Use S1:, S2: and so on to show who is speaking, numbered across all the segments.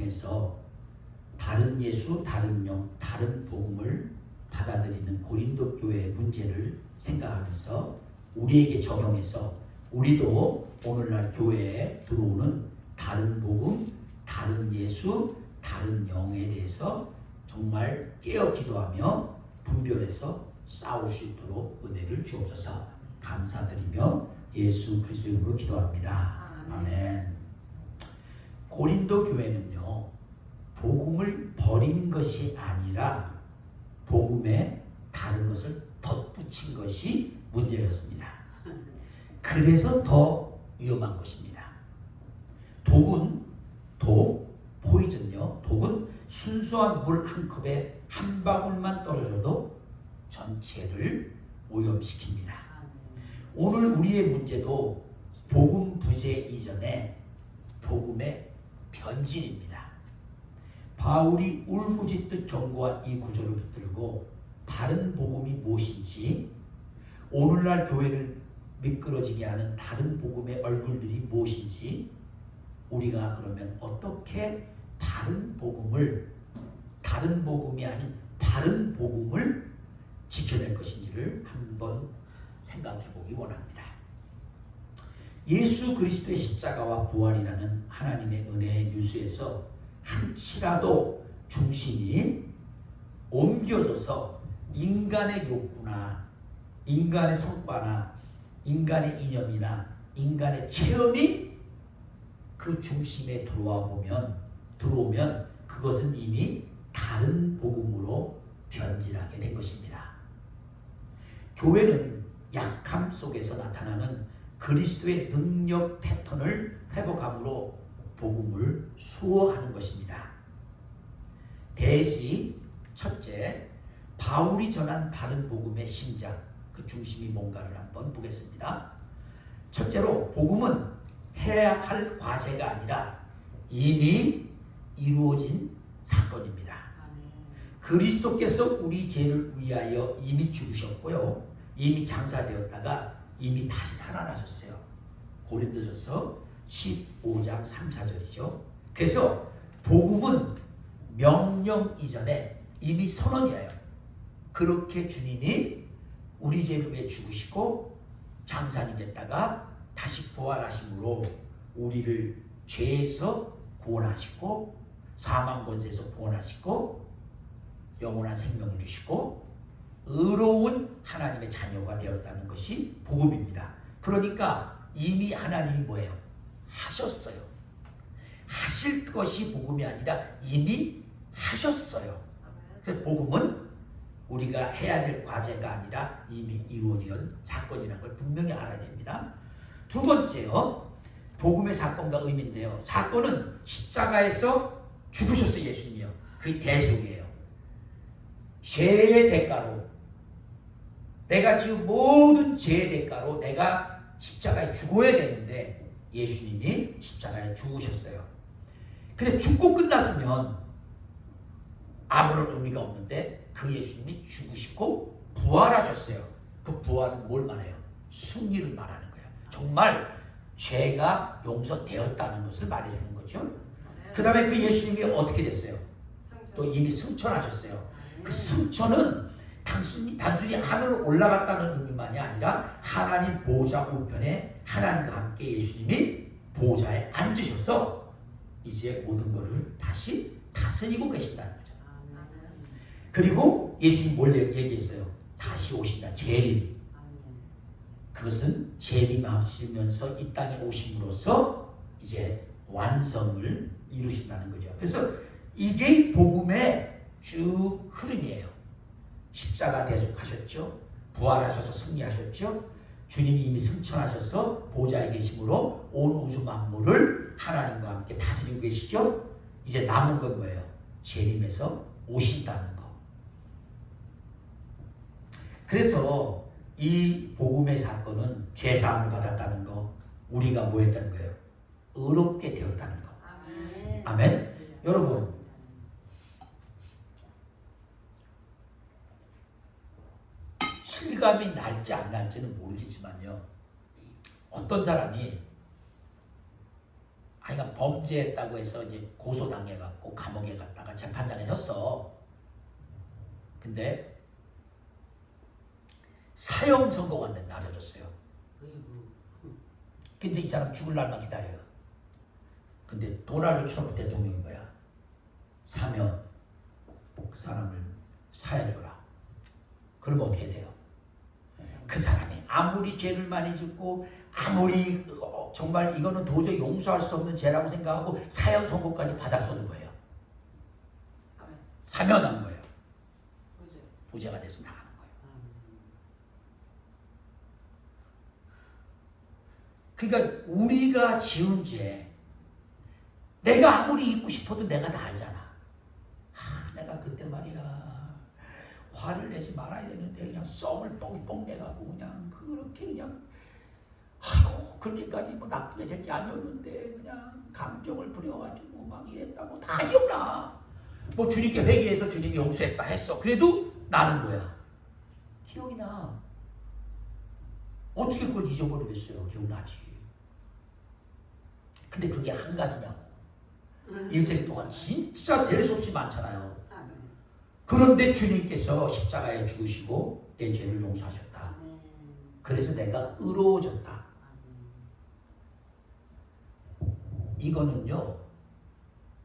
S1: 통해서 다른 예수, 다른 영, 다른 복음을 받아들이는 고린도 교회의 문제를 생각하면서 우리에게 적용해서 우리도 오늘날 교회에 들어오는 다른 복음, 다른 예수, 다른 영에 대해서 정말 깨어 기도하며 분별해서 싸울 수 있도록 은혜를 주옵소서. 감사드리며 예수 그리스도의 이름으로 기도합니다. 아멘. 고린도 교회는요, 복음을 버린 것이 아니라 복음에 다른 것을 덧붙인 것이 문제였습니다. 그래서 더 위험한 것입니다. 포이즌요. 독은 순수한 물 한 컵에 한 방울만 떨어져도 전체를 오염시킵니다. 오늘 우리의 문제도 복음 부재 이전에 복음의 변질입니다. 바울이 울부짖듯 경고한 이 구절을 붙들고 다른 복음이 무엇인지, 오늘날 교회를 미끄러지게 하는 다른 복음의 얼굴들이 무엇인지, 우리가 그러면 어떻게 다른 복음이 아닌 다른 복음을 지켜낼 것인지를 한번 생각해 보기 원합니다. 예수 그리스도의 십자가와 부활이라는 하나님의 은혜의 뉴스에서 한치라도 중심이 옮겨져서 인간의 욕구나 인간의 성과나 인간의 이념이나 인간의 체험이 그 중심에 들어오면 그것은 이미 다른 복음으로 변질하게 된 것입니다. 교회는 약함 속에서 나타나는 그리스도의 능력 패턴을 회복함으로 복음을 수호하는 것입니다. 대지 첫째, 바울이 전한 바른 복음의 심장, 그 중심이 뭔가를 한번 보겠습니다. 첫째로, 복음은 해야 할 과제가 아니라 이미 이루어진 사건입니다. 그리스도께서 우리 죄를 위하여 이미 죽으셨고요, 이미 장사되었다가 이미 다시 살아나셨어요. 고린도전서 15장 3, 4절이죠. 그래서 복음은 명령 이전에 이미 선언이에요. 그렇게 주님이 우리 죄를 위해 죽으시고 장사님 됐다가 다시 부활하심으로 우리를 죄에서 구원하시고 사망 권세에서 구원하시고 영원한 생명을 주시고 의로운 하나님의 자녀가 되었다는 것이 복음입니다. 그러니까 이미 하나님이 뭐예요? 하셨어요. 하실 것이 복음이 아니라 이미 하셨어요. 그래서 복음은 우리가 해야 될 과제가 아니라 이미 이루어진 사건이라는 걸 분명히 알아야 됩니다. 두 번째요, 복음의 사건과 의미인데요, 사건은 십자가에서 죽으셨어요. 예수님이요. 그게 대속이에요. 죄의 대가로, 내가 지금 모든 죄의 대가로 내가 십자가에 죽어야 되는데 예수님이 십자가에 죽으셨어요. 근데 죽고 끝났으면 아무런 의미가 없는데 그 예수님이 죽으시고 부활하셨어요. 그 부활은 뭘 말해요? 승리를 말하는 거예요. 정말 죄가 용서되었다는 것을 말해주는 거죠. 그 다음에 그 예수님이 어떻게 됐어요? 또 이미 승천하셨어요. 그 승천은 단순히 하늘로 올라갔다는 의미만이 아니라 하나님 보좌 우편에 하나님과 함께 예수님이 보좌에 앉으셔서 이제 모든 것을 다시 다스리고 계신다는 거죠. 그리고 예수님이 뭘 얘기했어요? 다시 오신다. 재림. 그것은 재림하시면서 이 땅에 오심으로써 이제 완성을 이루신다는 거죠. 그래서 이게 복음의 쭉 흐름이에요. 십자가 대속하셨죠. 부활하셔서 승리하셨죠. 주님이 이미 승천하셔서 보좌에 계심으로 온 우주 만물을 하나님과 함께 다스리고 계시죠. 이제 남은 건 뭐예요? 재림에서 오신다는 거. 그래서 이 복음의 사건은 죄사함을 받았다는 거, 우리가 뭐 했다는 거예요? 의롭게 되었다는 거. 아멘. 여러분, 실감이 날지 안 날지는 모르겠지만요, 어떤 사람이 아이가 범죄했다고 해서 이제 고소당해갖고 감옥에 갔다가 재판장에 섰어. 근데 사형 선고가 나려졌어요. 근데 이 사람 죽을 날만 기다려요. 근데 도널드 트럼프 대통령인 거야. 사면 그 사람을 사해줘라. 그러면 어떻게 돼요? 그 사람이 아무리 죄를 많이 짓고 아무리 정말 이거는 도저히 용서할 수 없는 죄라고 생각하고 사형 선고까지 받았었는 거예요. 사면한 거예요. 부재가 돼서 나가는 거예요. 그러니까 우리가 지은 죄, 내가 아무리 잊고 싶어도 내가 다 알잖아. 내가 그때 말이야 화를 내지 말아야 되는데 그냥 썸을 뻥뻥 내가고 그냥 그렇게 그냥 아이고 그렇게까지 뭐 나쁘게 된 게 아니었는데 그냥 감정을 부려가지고 막 이랬다고 다 기억나. 뭐 주님께 회개해서 주님이 용서했다 했어. 그래도 나는 뭐야? 기억이 나. 어떻게 그걸 잊어버리겠어요? 기억나지. 근데 그게 한 가지냐고. 일생 동안 진짜 셀 수 없이 많잖아요. 그런데 주님께서 십자가에 죽으시고 내 죄를 용서하셨다. 그래서 내가 의로워졌다. 이거는요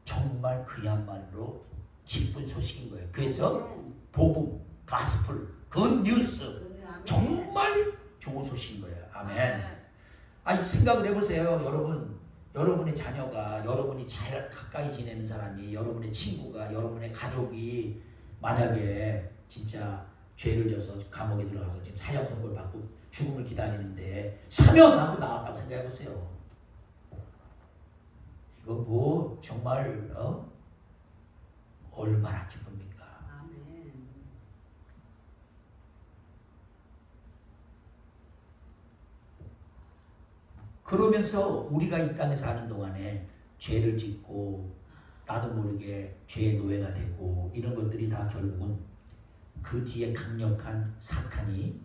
S1: 정말 그야말로 기쁜 소식인 거예요. 그래서 복음, 가스플, 굿뉴스 정말 좋은 소식인 거예요. 아멘. 아니 생각을 해보세요. 여러분의 자녀가, 여러분이 잘 가까이 지내는 사람이, 여러분의 친구가, 여러분의 가족이 만약에 진짜 죄를 져서 감옥에 들어가서 지금 사형 선고를 받고 죽음을 기다리는데 사면하고 나왔다고 생각해보세요. 이거 뭐 정말 얼마나 기쁩니까?
S2: 아멘.
S1: 그러면서 우리가 이 땅에 사는 동안에 죄를 짓고 나도 모르게 죄의 노예가 되고 이런 것들이 다 결국은 그 뒤에 강력한 사탄이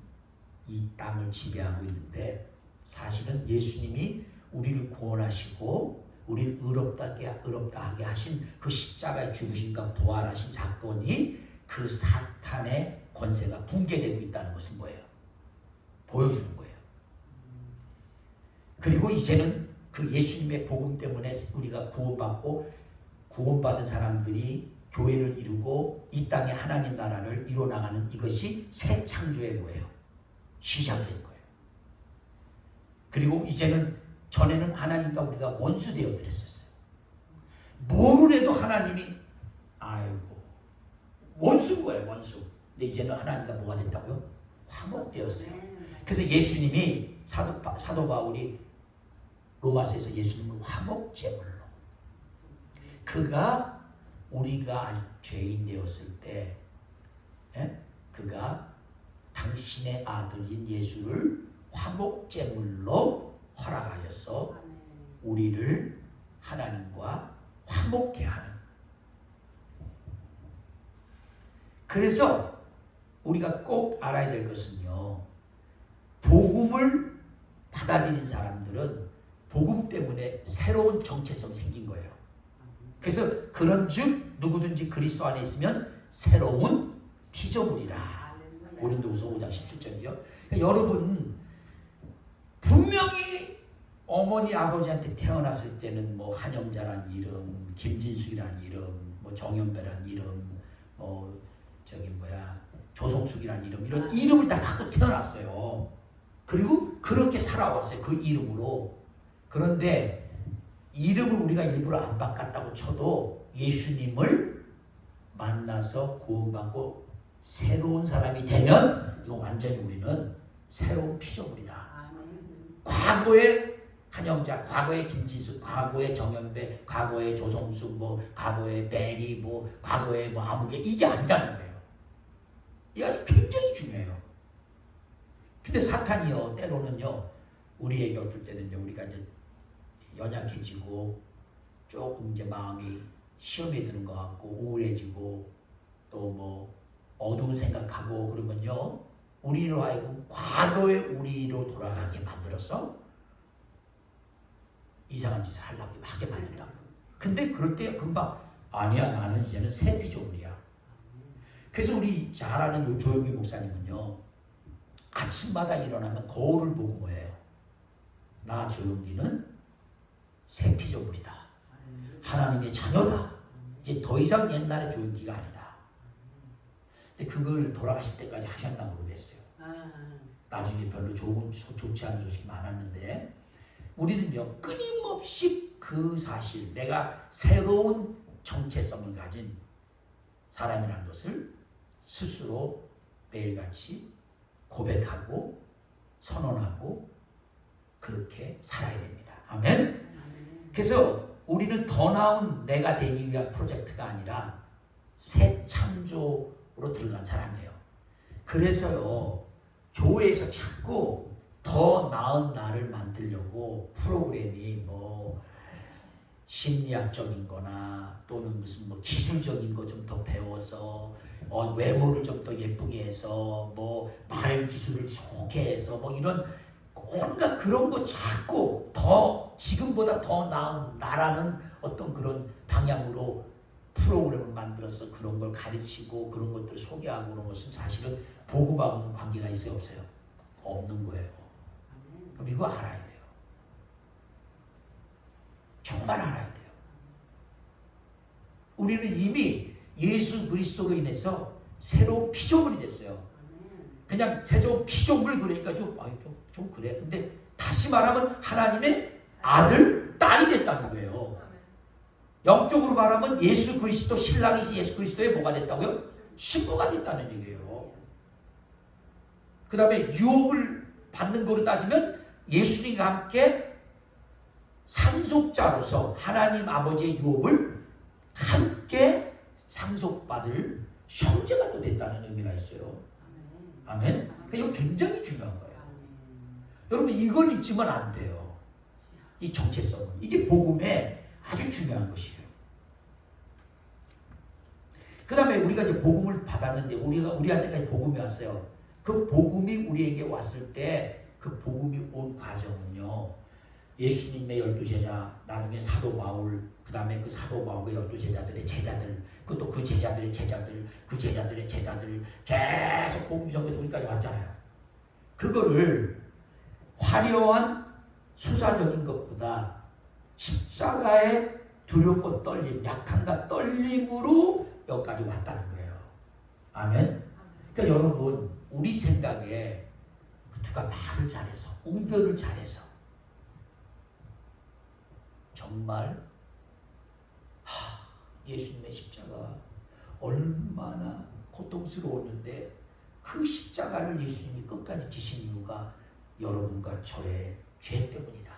S1: 이 땅을 지배하고 있는데 사실은 예수님이 우리를 구원하시고 우리를 의롭다 하게 하신 그 십자가의 죽으심과 부활하신 사건이 그 사탄의 권세가 붕괴되고 있다는 것은 뭐예요? 보여주는 거예요. 그리고 이제는 그 예수님의 복음 때문에 우리가 구원받은 사람들이 교회를 이루고 이 땅에 하나님 나라를 이뤄나가는 이것이 새 창조의 뭐예요? 시작된 거예요. 그리고 이제는 전에는 하나님과 우리가 원수 되어드렸었어요. 뭐를 해도 하나님이 아이고 원수인 거예요. 원수. 근데 이제는 하나님과 뭐가 됐다고요? 화목되었어요. 그래서 예수님이 사도 바울이 로마서에서 예수님을 화목제물로 그가 우리가 아직 죄인 되었을 때 그가 당신의 아들인 예수를 화목제물로 허락하셔서 우리를 하나님과 화목케 하는. 그래서 우리가 꼭 알아야 될 것은요, 복음을 받아들인 사람들은 복음 때문에 새로운 정체성이 생긴 거예요. 그래서 그런즉 누구든지 그리스도 안에 있으면 새로운 피조물이라. 고린도후서 5장 17절이요. 그러니까 여러분 분명히 어머니 아버지한테 태어났을 때는 뭐 한영자란 이름, 김진숙이란 이름, 뭐 정연배란 이름, 뭐 조성숙이란 이름, 이런 이름을 다 갖고 태어났어요. 그리고 그렇게 살아왔어요. 그 이름으로. 그런데 이름을 우리가 일부러 안 바꿨다고 쳐도 예수님을 만나서 구원받고 새로운 사람이 되면 이거 완전히 우리는 새로운 피조물이다. 과거의 한영자, 과거의 김지숙, 과거의 정연배, 과거의 조성숙, 뭐 과거의 베리, 뭐 과거의 뭐 아무개 이게 아니라는 거예요. 이게 굉장히 중요해요. 근데 사탄이요 때로는요 우리에게 어떨 때는요 우리가 이제 연약해지고 조금 이제 마음이 시험에 드는 것 같고 우울해지고 또 뭐 어두운 생각하고 그러면요 우리로 하여금 과거의 우리로 돌아가게 만들어서 이상한 짓을 하게 만든다고. 근데 그럴 때 금방 아니야, 나는 이제는 새 피조물이야. 그래서 우리 잘 아는 요 조영기 목사님은요, 아침마다 일어나면 거울을 보고 뭐예요? 나 조영기는 새 피조물이다. 하나님의 자녀다. 이제 더 이상 옛날의 조영기가 아니다. 근데 그걸 돌아가실 때까지 하셨나 모르겠어요. 나중에 별로 좋지 않은 소식이 많았는데, 우리는요 끊임없이 그 사실, 내가 새로운 정체성을 가진 사람이라는 것을 스스로 매일같이 고백하고 선언하고 그렇게 살아야 됩니다. 아멘. 그래서 우리는 더 나은 내가 되기 위한 프로젝트가 아니라 새 창조로 들어간 사람이에요. 그래서요 교회에서 자꾸 더 나은 나를 만들려고 프로그램이 뭐 심리학적인 거나 또는 무슨 뭐 기술적인 거 좀 더 배워서 외모를 좀 더 예쁘게 해서 뭐 말 기술을 좋게 해서 뭐 이런 온갖 그런 거 자꾸 더 지금보다 더 나은 나라는 어떤 그런 방향으로 프로그램을 만들어서 그런 걸 가르치고 그런 것들을 소개하고 그런 것은 사실은 복음하고는 관계가 있어요, 없어요? 없는 거예요. 그럼 이거 알아야 돼요. 정말 알아야 돼요. 우리는 이미 예수 그리스도로 인해서 새로운 피조물이 됐어요. 그냥 새로운 피조물 그러니까 좀 그래. 근데 다시 말하면 하나님의 아들, 딸이 됐다는 거예요. 영적으로 말하면 예수 그리스도, 신랑이신 예수 그리스도의 뭐가 됐다고요? 신부가 됐다는 얘기예요. 그 다음에 유업을 받는 거로 따지면 예수님과 함께 상속자로서 하나님 아버지의 유업을 함께 상속받을 형제가 또 됐다는 의미가 있어요. 아멘. 그러니까 이거 굉장히 중요한 거예요. 여러분 이걸 잊으면 안 돼요. 이 정체성은. 이게 복음의 아주 중요한 것이에요. 그 다음에 우리가 이제 복음을 받았는데 우리한테까지 복음이 왔어요. 그 복음이 우리에게 왔을 때 그 복음이 온 과정은요. 예수님의 12제자, 나중에 사도 바울, 그 다음에 그 사도 바울의 12제자들의 제자들, 그것도 그 제자들의 제자들, 그 제자들의 제자들 계속 복음 전해서 우리까지 왔잖아요. 그거를 화려한 수사적인 것보다 십자가의 두렵고 떨림, 약함과 떨림으로 여기까지 왔다는 거예요. 아멘? 그러니까 여러분, 우리 생각에 누가 말을 잘해서, 웅변을 잘해서 정말 예수님의 십자가 얼마나 고통스러웠는데 그 십자가를 예수님이 끝까지 지신 이유가 여러분과 저의 죄 때문이다.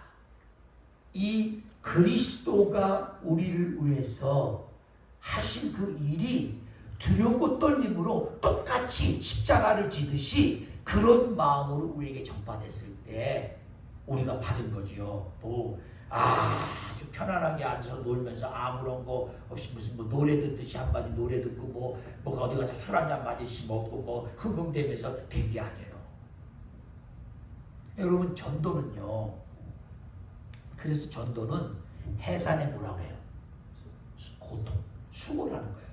S1: 이 그리스도가 우리를 위해서 하신 그 일이 두렵고 떨림으로 똑같이 십자가를 지듯이 그런 마음으로 우리에게 전파됐을 때 우리가 받은 거죠. 아주 편안하게 앉아서 놀면서 아무런 거 없이 무슨 뭐 노래 듣듯이 한마디 노래 듣고 뭐 어디 가서 술 한잔 마디씩 먹고 뭐 흥흥대면서 된 게 아니에요. 여러분 전도는요. 그래서 전도는 해산에 뭐라고 해요? 고통, 수고라는 거예요.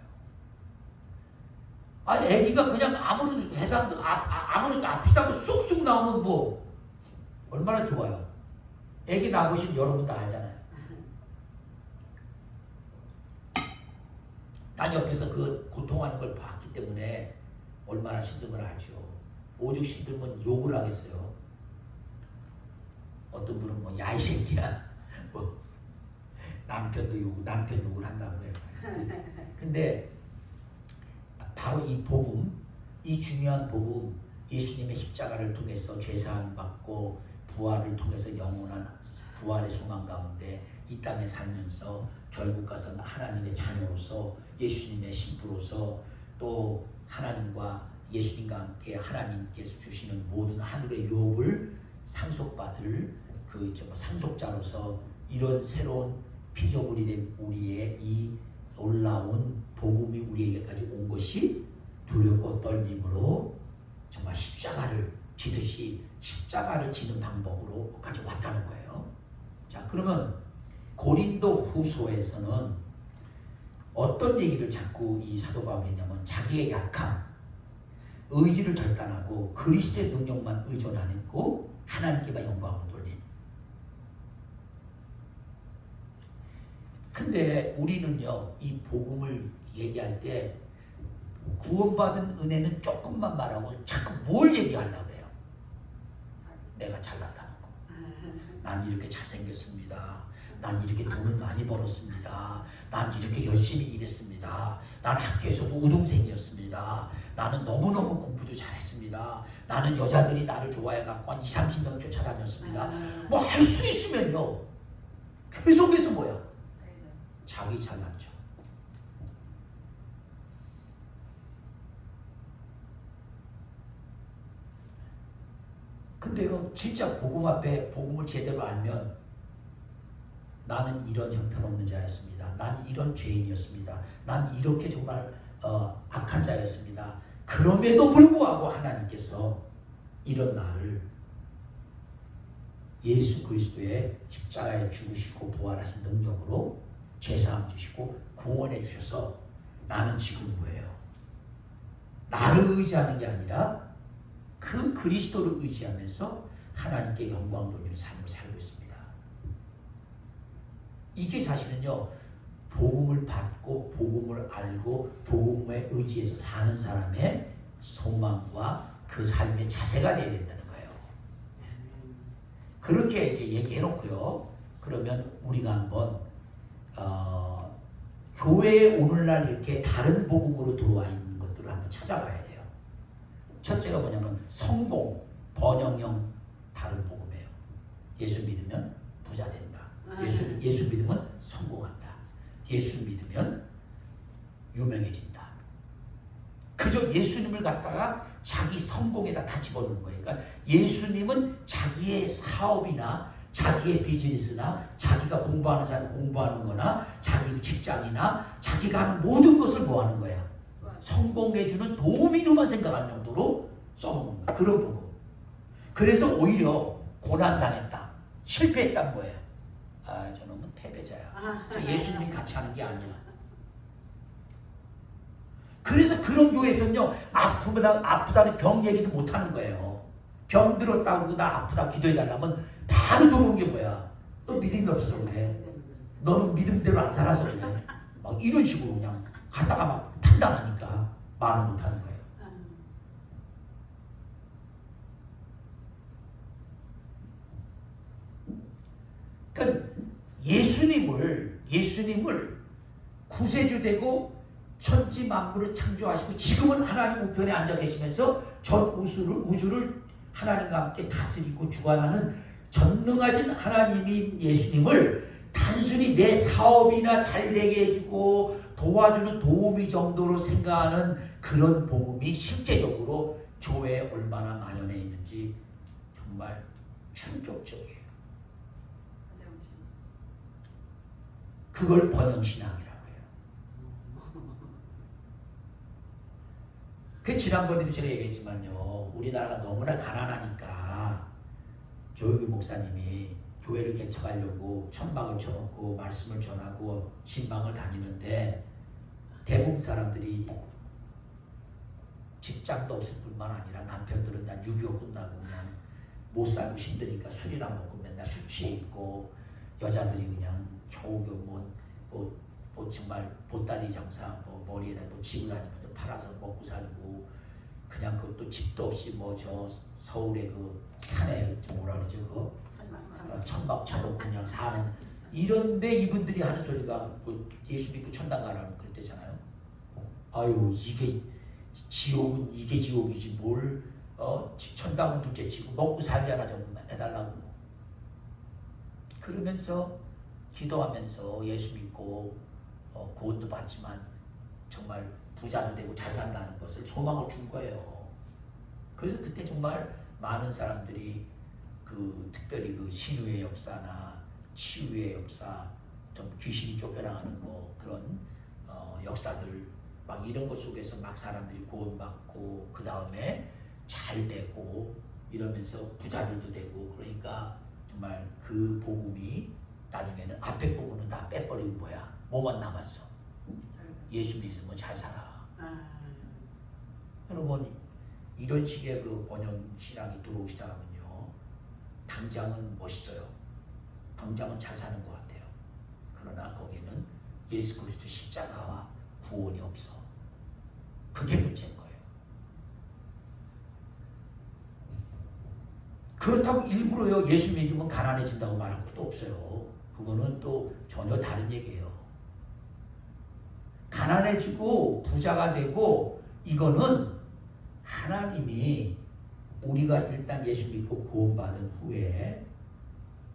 S1: 아니 애기가 그냥 아무런 해산도 아무런 아프다고 쑥쑥 나오면 뭐 얼마나 좋아요. 애기 낳으신 여러분 다 알잖아요. 난 옆에서 그 고통하는 걸 봤기 때문에 얼마나 힘든 걸 알죠. 오죽 힘들면 욕을 하겠어요. 어떤 분은 뭐 야 이 새끼야 뭐 남편 욕을 한다고 해요. 근데 바로 이 복음, 이 중요한 복음, 예수님의 십자가를 통해서 죄사함 받고 부활을 통해서 영원한 부활의 소망 가운데 이 땅에 살면서 결국 가서는 하나님의 자녀로서 예수님의 신부로서 또 하나님과 예수님과 함께 하나님께서 주시는 모든 하늘의 유업을 상속받을 그 상속자로서 이런 새로운 피조물이 된 우리의 이 놀라운 복음이 우리에게까지 온 것이 두렵고 떨림으로 정말 십자가를 지듯이 십자가를 지는 방법으로까지 왔다는 거예요. 자, 그러면 고린도 후서에서는 어떤 얘기를 자꾸 이 사도 바울이 했냐면 자기의 약함, 의지를 결단하고 그리스도의 능력만 의존하고 하나님께만 영광을 돌린. 근데 우리는요, 이 복음을 얘기할 때 구원받은 은혜는 조금만 말하고 자꾸 뭘 얘기하려고 해요. 내가 잘났다는 거. 난 이렇게 잘생겼습니다. 난 이렇게 돈을 많이 벌었습니다. 난 이렇게 열심히 일했습니다. 난 학교에서도 우등생이었습니다. 나는 너무너무 공부도 잘했습니다. 나는 여자들이 나를 좋아해갖고 한 20, 30명 쫓아다녔습니다. 뭐 할 수 있으면요, 계속해서 뭐야? 자기 잘났죠. 근데요, 진짜 복음 앞에 복음을 제대로 알면 나는 이런 형편없는 자였습니다. 난 이런 죄인이었습니다. 난 이렇게 정말 악한 자였습니다. 그럼에도 불구하고 하나님께서 이런 나를 예수 그리스도의 십자가에 죽으시고 부활하신 능력으로 죄사함 주시고 구원해 주셔서 나는 지금 뭐예요? 나를 의지하는 게 아니라 그 그리스도를 의지하면서 하나님께 영광 돌리는 삶을 살고 있습니다. 이게 사실은요, 복음을 받고 복음을 알고 복음에 의지해서 사는 사람의 소망과 그 삶의 자세가 되어야 된다는 거예요. 그렇게 이제 얘기해 놓고요. 그러면 우리가 한번 교회에 오늘날 이렇게 다른 복음으로 들어와 있는 것들을 한번 찾아봐야 돼요. 첫째가 뭐냐면 성공, 번영형 다른 복음이에요. 예수 믿으면 부자 된다. 예수 믿으면 성공한다. 예수 믿으면 유명해진다. 그저 예수님을 갖다가 자기 성공에다 다 집어넣는 거예요. 그러니까 예수님은 자기의 사업이나 자기의 비즈니스나 자기가 공부하는 사람 공부하는 거나 자기 직장이나 자기가 하는 모든 것을 뭐 하는 거야? 성공해주는 도우미로만 생각할 정도로 써먹는 거야. 그런 부분. 그래서 오히려 고난당했다. 실패했단 거예요. 아, 저놈은 패배자야. 저 예수님이 같이 하는 게 아니야. 그래서 그런 교회에서는요, 아프다는 병 얘기도 못 하는 거예요. 병 들었다고 나 아프다 기도해달라면 바로 들어온 게 뭐야? 너 믿음이 없어서 그래. 너는 믿음대로 안 살아서 그래. 막 이런 식으로 그냥 갔다가 막 판단하니까 말을 못 하는 거예요. 그러니까 예수님을 구세주 되고 천지 만물을 창조하시고 지금은 하나님 우편에 앉아 계시면서 전 우주를 하나님과 함께 다스리고 주관하는 전능하신 하나님인 예수님을 단순히 내 사업이나 잘 되게 해주고 도와주는 도우미 정도로 생각하는 그런 복음이 실제적으로 교회에 얼마나 만연해 있는지 정말 충격적이에요. 그걸 번영신앙이라고 해요. 그 지난번에도 제가 얘기했지만요, 우리나라가 너무나 가난하니까 조용기 목사님이 교회를 개척하려고 천막을 쳐놓고 말씀을 전하고 신방을 다니는데 대부분 사람들이 직장도 없을 뿐만 아니라 남편들은 다 6.25 끝나고 그냥 못 살고 힘드니까 술이나 먹고 맨날 술 취해 있고 여자들이 그냥 겨우겨우 뭐 정말 보따리 장사 뭐 머리에다 뭐 지고 다니면서 팔아서 먹고 살고 그냥 그것도 집도 없이 뭐 저 서울의 그 산에 뭐라 그러죠 그 천막 쳐놓고 그냥 사는 이런데 이분들이 하는 소리가 뭐 예수 믿고 천당 가라는 그럴 때잖아요. 아유 이게 지옥은 이게 지옥이지 뭘 천당은 둘째치고 먹고 살려나 좀 해달라고 그러면서 기도하면서 예수 믿고 구원도 받지만 정말 부자도 되고 잘 산다는 것을 소망을 준 거예요. 그래서 그때 정말 많은 사람들이 그 특별히 그 신유의 역사나 치유의 역사, 좀 귀신이 쫓겨나가는 뭐 그런 역사들 막 이런 것 속에서 막 사람들이 구원받고 그 다음에 잘 되고 이러면서 부자들도 되고 그러니까 정말 그 복음이 나중에는 앞에 부분은 다 빼버리고 뭐야? 뭐만 남았어? 예수 믿으면 잘 살아. 여러분 이런 식의 그 번영 신앙이 들어오기 시작하면요, 당장은 멋있어요. 당장은 잘 사는 것 같아요. 그러나 거기는 예수 그리스도 십자가와 구원이 없어. 그게 문제인 거예요. 그렇다고 일부러요 예수 믿으면 가난해진다고 말할 것도 없어요. 그거는 또 전혀 다른 얘기예요. 가난해지고 부자가 되고 이거는 하나님이 우리가 일단 예수 믿고 구원받은 후에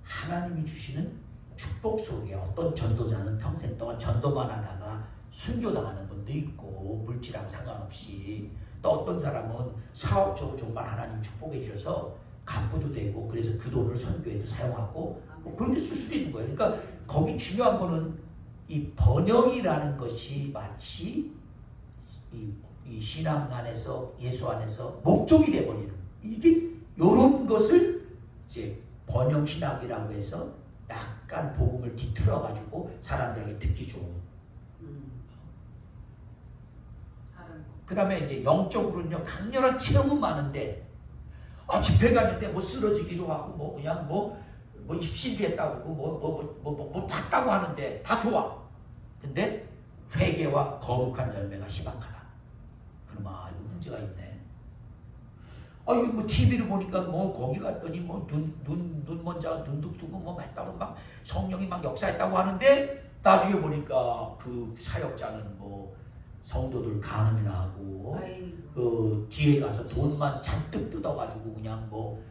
S1: 하나님이 주시는 축복 속에 어떤 전도자는 평생 동안 전도만 하다가 순교당하는 분도 있고 물질하고 상관없이, 또 어떤 사람은 사업적으로 정말 하나님 축복해 주셔서 간부도 되고 그래서 그 돈을 선교에도 사용하고 뭐 그런 데 쓸 수도 있는 거예요. 그러니까 거기 중요한 거는 이 번영이라는 것이 마치 이 신앙 안에서 예수 안에서 목적이 돼버리는, 이게 이런 것을 이제 번영 신학이라고 해서 약간 복음을 뒤틀어 가지고 사람들에게 듣기 좋은. 그 다음에 이제 영적으로는요 강렬한 체험은 많은데, 집회 갔는데 뭐 쓰러지기도 하고 뭐 그냥 뭐 입신비했다고 뭐 봤다고 하는데 다 좋아. 근데 회개와 거룩한 열매가 희박하다. 그러면 이거 문제가 있네. 이거 뭐 TV를 보니까 뭐 거기 갔더니 뭐 눈 먼저 눈도 뜨고 뭐 했다고 막 성령이 막 역사했다고 하는데 나중에 보니까 그 사역자는 뭐 성도들 간음이나 하고 그 뒤에 가서 돈만 잔뜩 뜯어가지고 그냥 뭐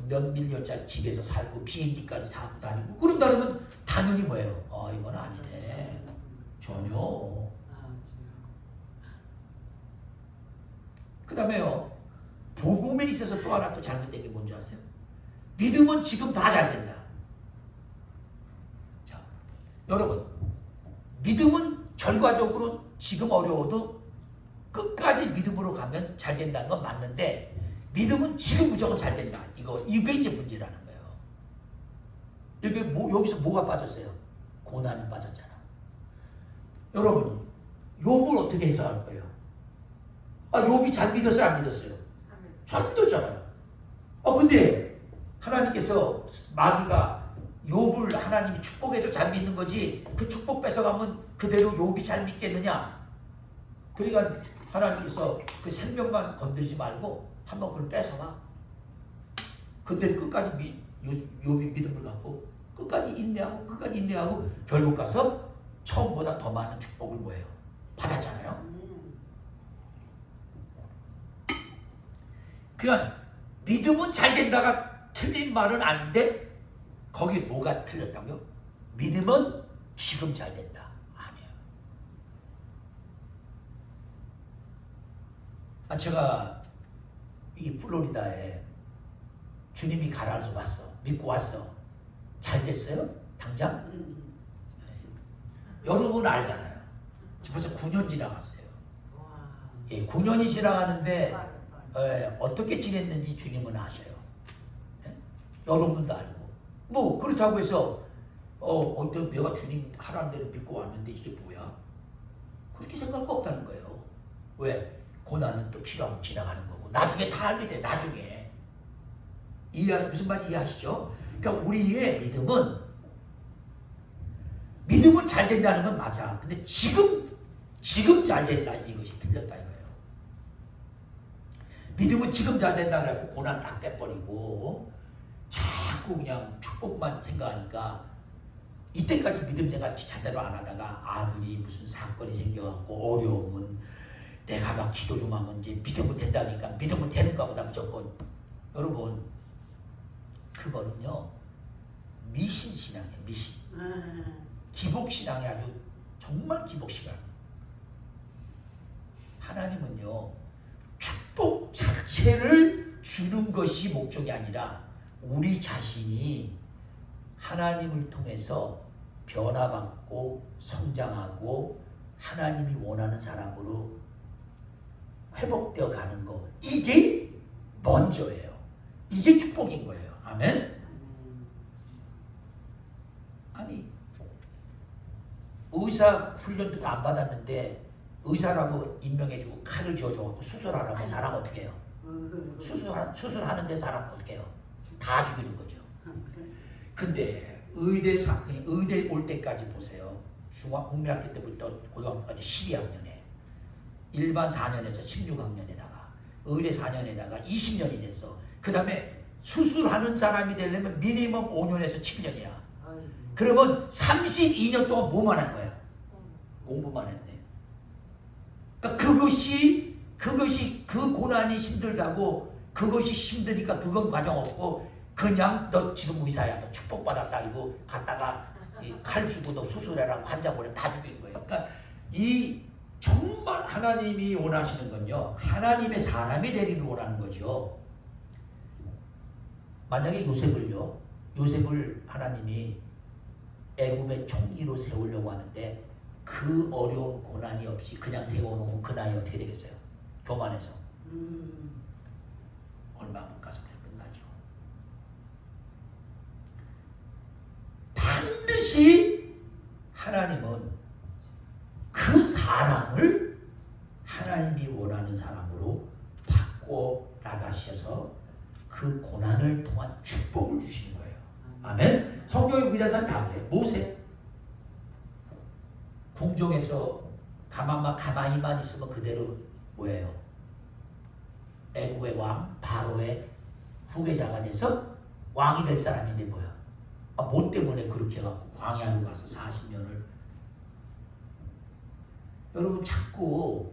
S1: 몇 밀리언짜리 집에서 살고 비행기까지 타고 다니고 그런다면 당연히 뭐예요? 이건 아니네. 전혀. 그 다음에요 복음에 있어서 또 하나 또 잘못된 게 뭔지 아세요? 믿음은 지금 다 잘 된다. 자, 여러분 믿음은 결과적으로 지금 어려워도 끝까지 믿음으로 가면 잘 된다는 건 맞는데, 믿음은 지금 무조건 잘 된다. 이게 이제 문제라는 거예요. 여기서 뭐가 빠졌어요? 고난이 빠졌잖아. 여러분, 욥을 어떻게 해석할 거예요? 욥이 잘 믿었어요, 안 믿었어요? 잘 믿었잖아요. 근데 하나님께서 마귀가 욥을 하나님이 축복해서 잘 믿는 거지, 그 축복 뺏어가면 그대로 욥이 잘 믿겠느냐? 그러니까 하나님께서 그 생명만 건드리지 말고 한번 그걸 뺏어가. 그때 끝까지 욥이 믿음을 갖고 끝까지 인내하고 결국 가서 처음보다 더 많은 축복을 뭐예요? 받았잖아요. 그냥 믿음은 잘 된다가 틀린 말은 아닌데 거기 뭐가 틀렸다고요? 믿음은 지금 잘 된다. 아니에요. 제가 이 플로리다에 주님이 가라앉아서 왔어. 믿고 왔어. 잘 됐어요? 당장? 여러분 알잖아요. 벌써 9년 지나갔어요. 9년이 지나가는데 어떻게 지냈는지 주님은 아셔요. 여러분도 알고. 뭐 그렇다고 해서 내가 주님 하라는 대로 믿고 왔는데 이게 뭐야? 그렇게 생각할 거 없다는 거예요. 왜? 고난은 또 필요하면 지나가는 거고 나중에 다 알게 돼. 나중에. 무슨 말인지 이해하시죠? 그러니까 우리의 믿음은 잘 된다는 건 맞아. 근데 지금 잘 된다, 이것이 틀렸다 이거예요. 믿음은 지금 잘 된다 그래고 고난 다 빼버리고 자꾸 그냥 축복만 생각하니까 이때까지 믿음 생각 제대로 안 하다가 아들이 무슨 사건이 생겨갖고 어려우면 내가 막 기도 좀 하면 이제 믿으면 된다니까 믿으면 되는가 보다 무조건. 여러분 그거는요 미신신앙이에요. 미신. 기복신앙이 아주 정말 기복신앙. 하나님은요 축복 자체를 주는 것이 목적이 아니라 우리 자신이 하나님을 통해서 변화받고 성장하고 하나님이 원하는 사람으로 회복되어 가는 거, 이게 먼저예요. 이게 축복인 거예요. 아멘? 아니 의사 훈련도 안 받았는데 의사라고 임명해주고 칼을 쥐어줘갖고 수술하라고 사람 어떻게 해요? 수술하는데 사람 어떻게 해요? 다 죽이는 거죠. 근데 의대 올 때까지 보세요. 국민학교 때부터 고등학교까지 12학년에 일반 4년에서 16학년에다가 의대 4년에다가 20년이 됐어. 그 다음에 수술하는 사람이 되려면 미니멈 5년에서 7년이야. 그러면 32년 동안 뭐만 한 거야? 공부만 했네. 그러니까 그것이 그 고난이 힘들다고 그것이 힘드니까 그건 과정 없고 그냥 너 지금 의사야. 너 축복받았다. 이고 갔다가 칼 주고 너 수술해라고 환자 보내 다 죽인 거예요. 그러니까 이 정말 하나님이 원하시는 건요. 하나님의 사람이 되기를 원하는 거죠. 만약에 요셉을 하나님이 애굽의 총리로 세우려고 하는데 그 어려운 고난이 없이 그냥 세워놓으면 그 나이 어떻게 되겠어요? 교만해서 얼마 못 가서 그냥 끝나죠. 반드시 하나님은 그 사람을 하나님이 원하는 사람으로 바꿔 나가셔서 그 고난을 통한 축복을 주시는 거예요. 아멘. 성경에 위대한 사람 다 그래요. 모세 궁정에서 가만히만 있으면 그대로 뭐예요? 애굽의 왕 바로의 후계자가 돼서 왕이 될 사람인데 뭐야? 뭐 때문에 그렇게 해갖고 광야로 가서 40년을 여러분 자꾸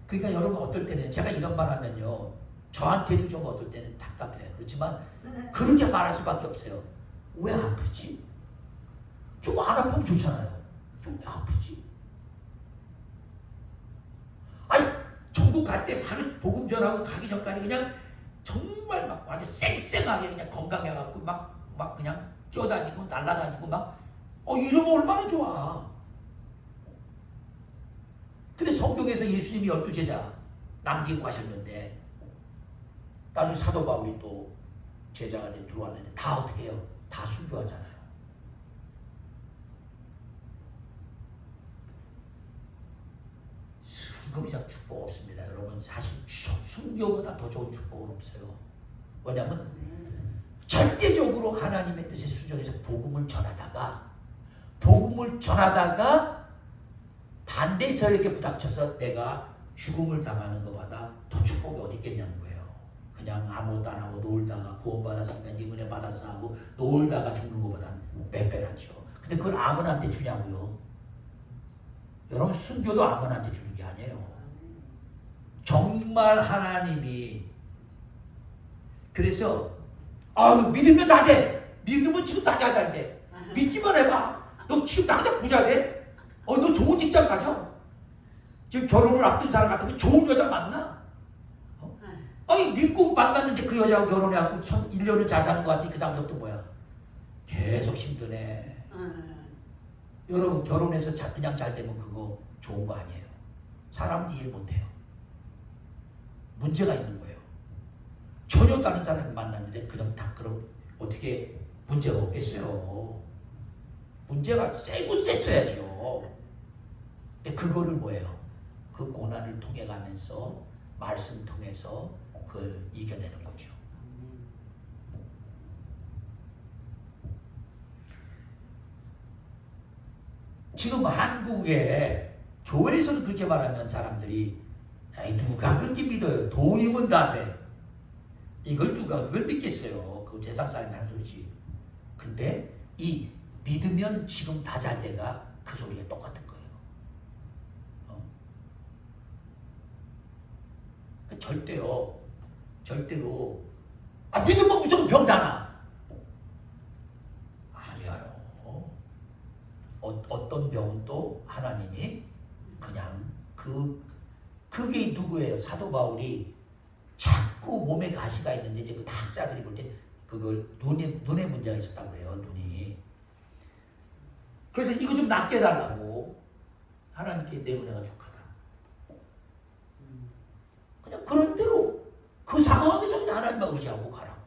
S1: 그러니까 여러분 어떨 때는 제가 이런 말 하면요 저한테도 좀 어떨 때는 답답해요. 그렇지만 그렇게 말할 수밖에 없어요. 왜 아프지? 좀 안 아프면 좋잖아요. 좀 왜 아프지? 아니 천국 갈 때 바로 복음 전하고 가기 전까지 그냥 정말 막 완전 쌩쌩하게 그냥 건강해갖고 막 그냥 뛰어다니고 날아다니고 이러면 얼마나 좋아. 근데 성경에서 예수님이 12제자 남기고 가셨는데 나중에 사도 바울이 또 제자가 돼 들어왔는데 다 어떻게 해요? 다 순교하잖아요. 순교 이상 축복 없습니다. 여러분 사실 순교보다 더 좋은 축복은 없어요. 왜냐하면 절대적으로 하나님의 뜻에 순종해서 복음을 전하다가 반대 세력에 부닥쳐서 내가 죽음을 당하는 것보다 더 축복이 어디 있겠냐는 거예요. 그냥 아무것도 안 하고 놀다가 구원받았으니까 네 은혜 받아서 하고 놀다가 죽는 것보다는 몇 배나죠. 근데 그걸 아무나한테 주냐고요. 여러분 순교도 아무나한테 주는 게 아니에요. 정말 하나님이 그래서 믿으면 다 돼. 믿으면 지금 다 잘 돼. 믿기만 해봐. 너 지금 당장 부자 돼. 너 좋은 직장 가져. 지금 결혼을 앞둔 사람 같으면 좋은 여자 만나. 믿고 만났는데 그 여자하고 결혼해갖고 1년을 잘 사는 것 같더니 그 다음부터 뭐야? 계속 힘드네. 여러분 결혼해서 그냥 잘 되면 그거 좋은 거 아니에요. 사람은 이해 못해요. 문제가 있는 거예요. 전혀 다른 사람을 만났는데 그럼 어떻게 문제가 없겠어요. 문제가 세고 셌어야죠. 근데 그거를 뭐예요? 그 고난을 통해 가면서 말씀 통해서 그걸 이겨내는 거죠. 지금 한국에 교회에서는 그렇게 말하면 사람들이 누가 그렇게 믿어요? 돈이면 다 돼. 이걸 누가 그걸 믿겠어요? 그 세상 사람이 하는 소리지. 근데 이 믿으면 지금 다 잘 돼가 그 소리가 똑같은 거예요. 절대로 믿으면 무조건 병 다 나. 아니에요. 어떤 병은 또 하나님이 그냥 그게 누구예요? 사도 바울이 자꾸 몸에 가시가 있는데 이제 그 학자들이 볼 때 그걸 눈에 문제가 있었다고 해요. 눈이. 그래서 이거 좀 낫게 해달라고 하나님께 내 은혜가 족하다. 그냥 그런 대로 그 상황에서 그냥 하나님만 의지하고 가라.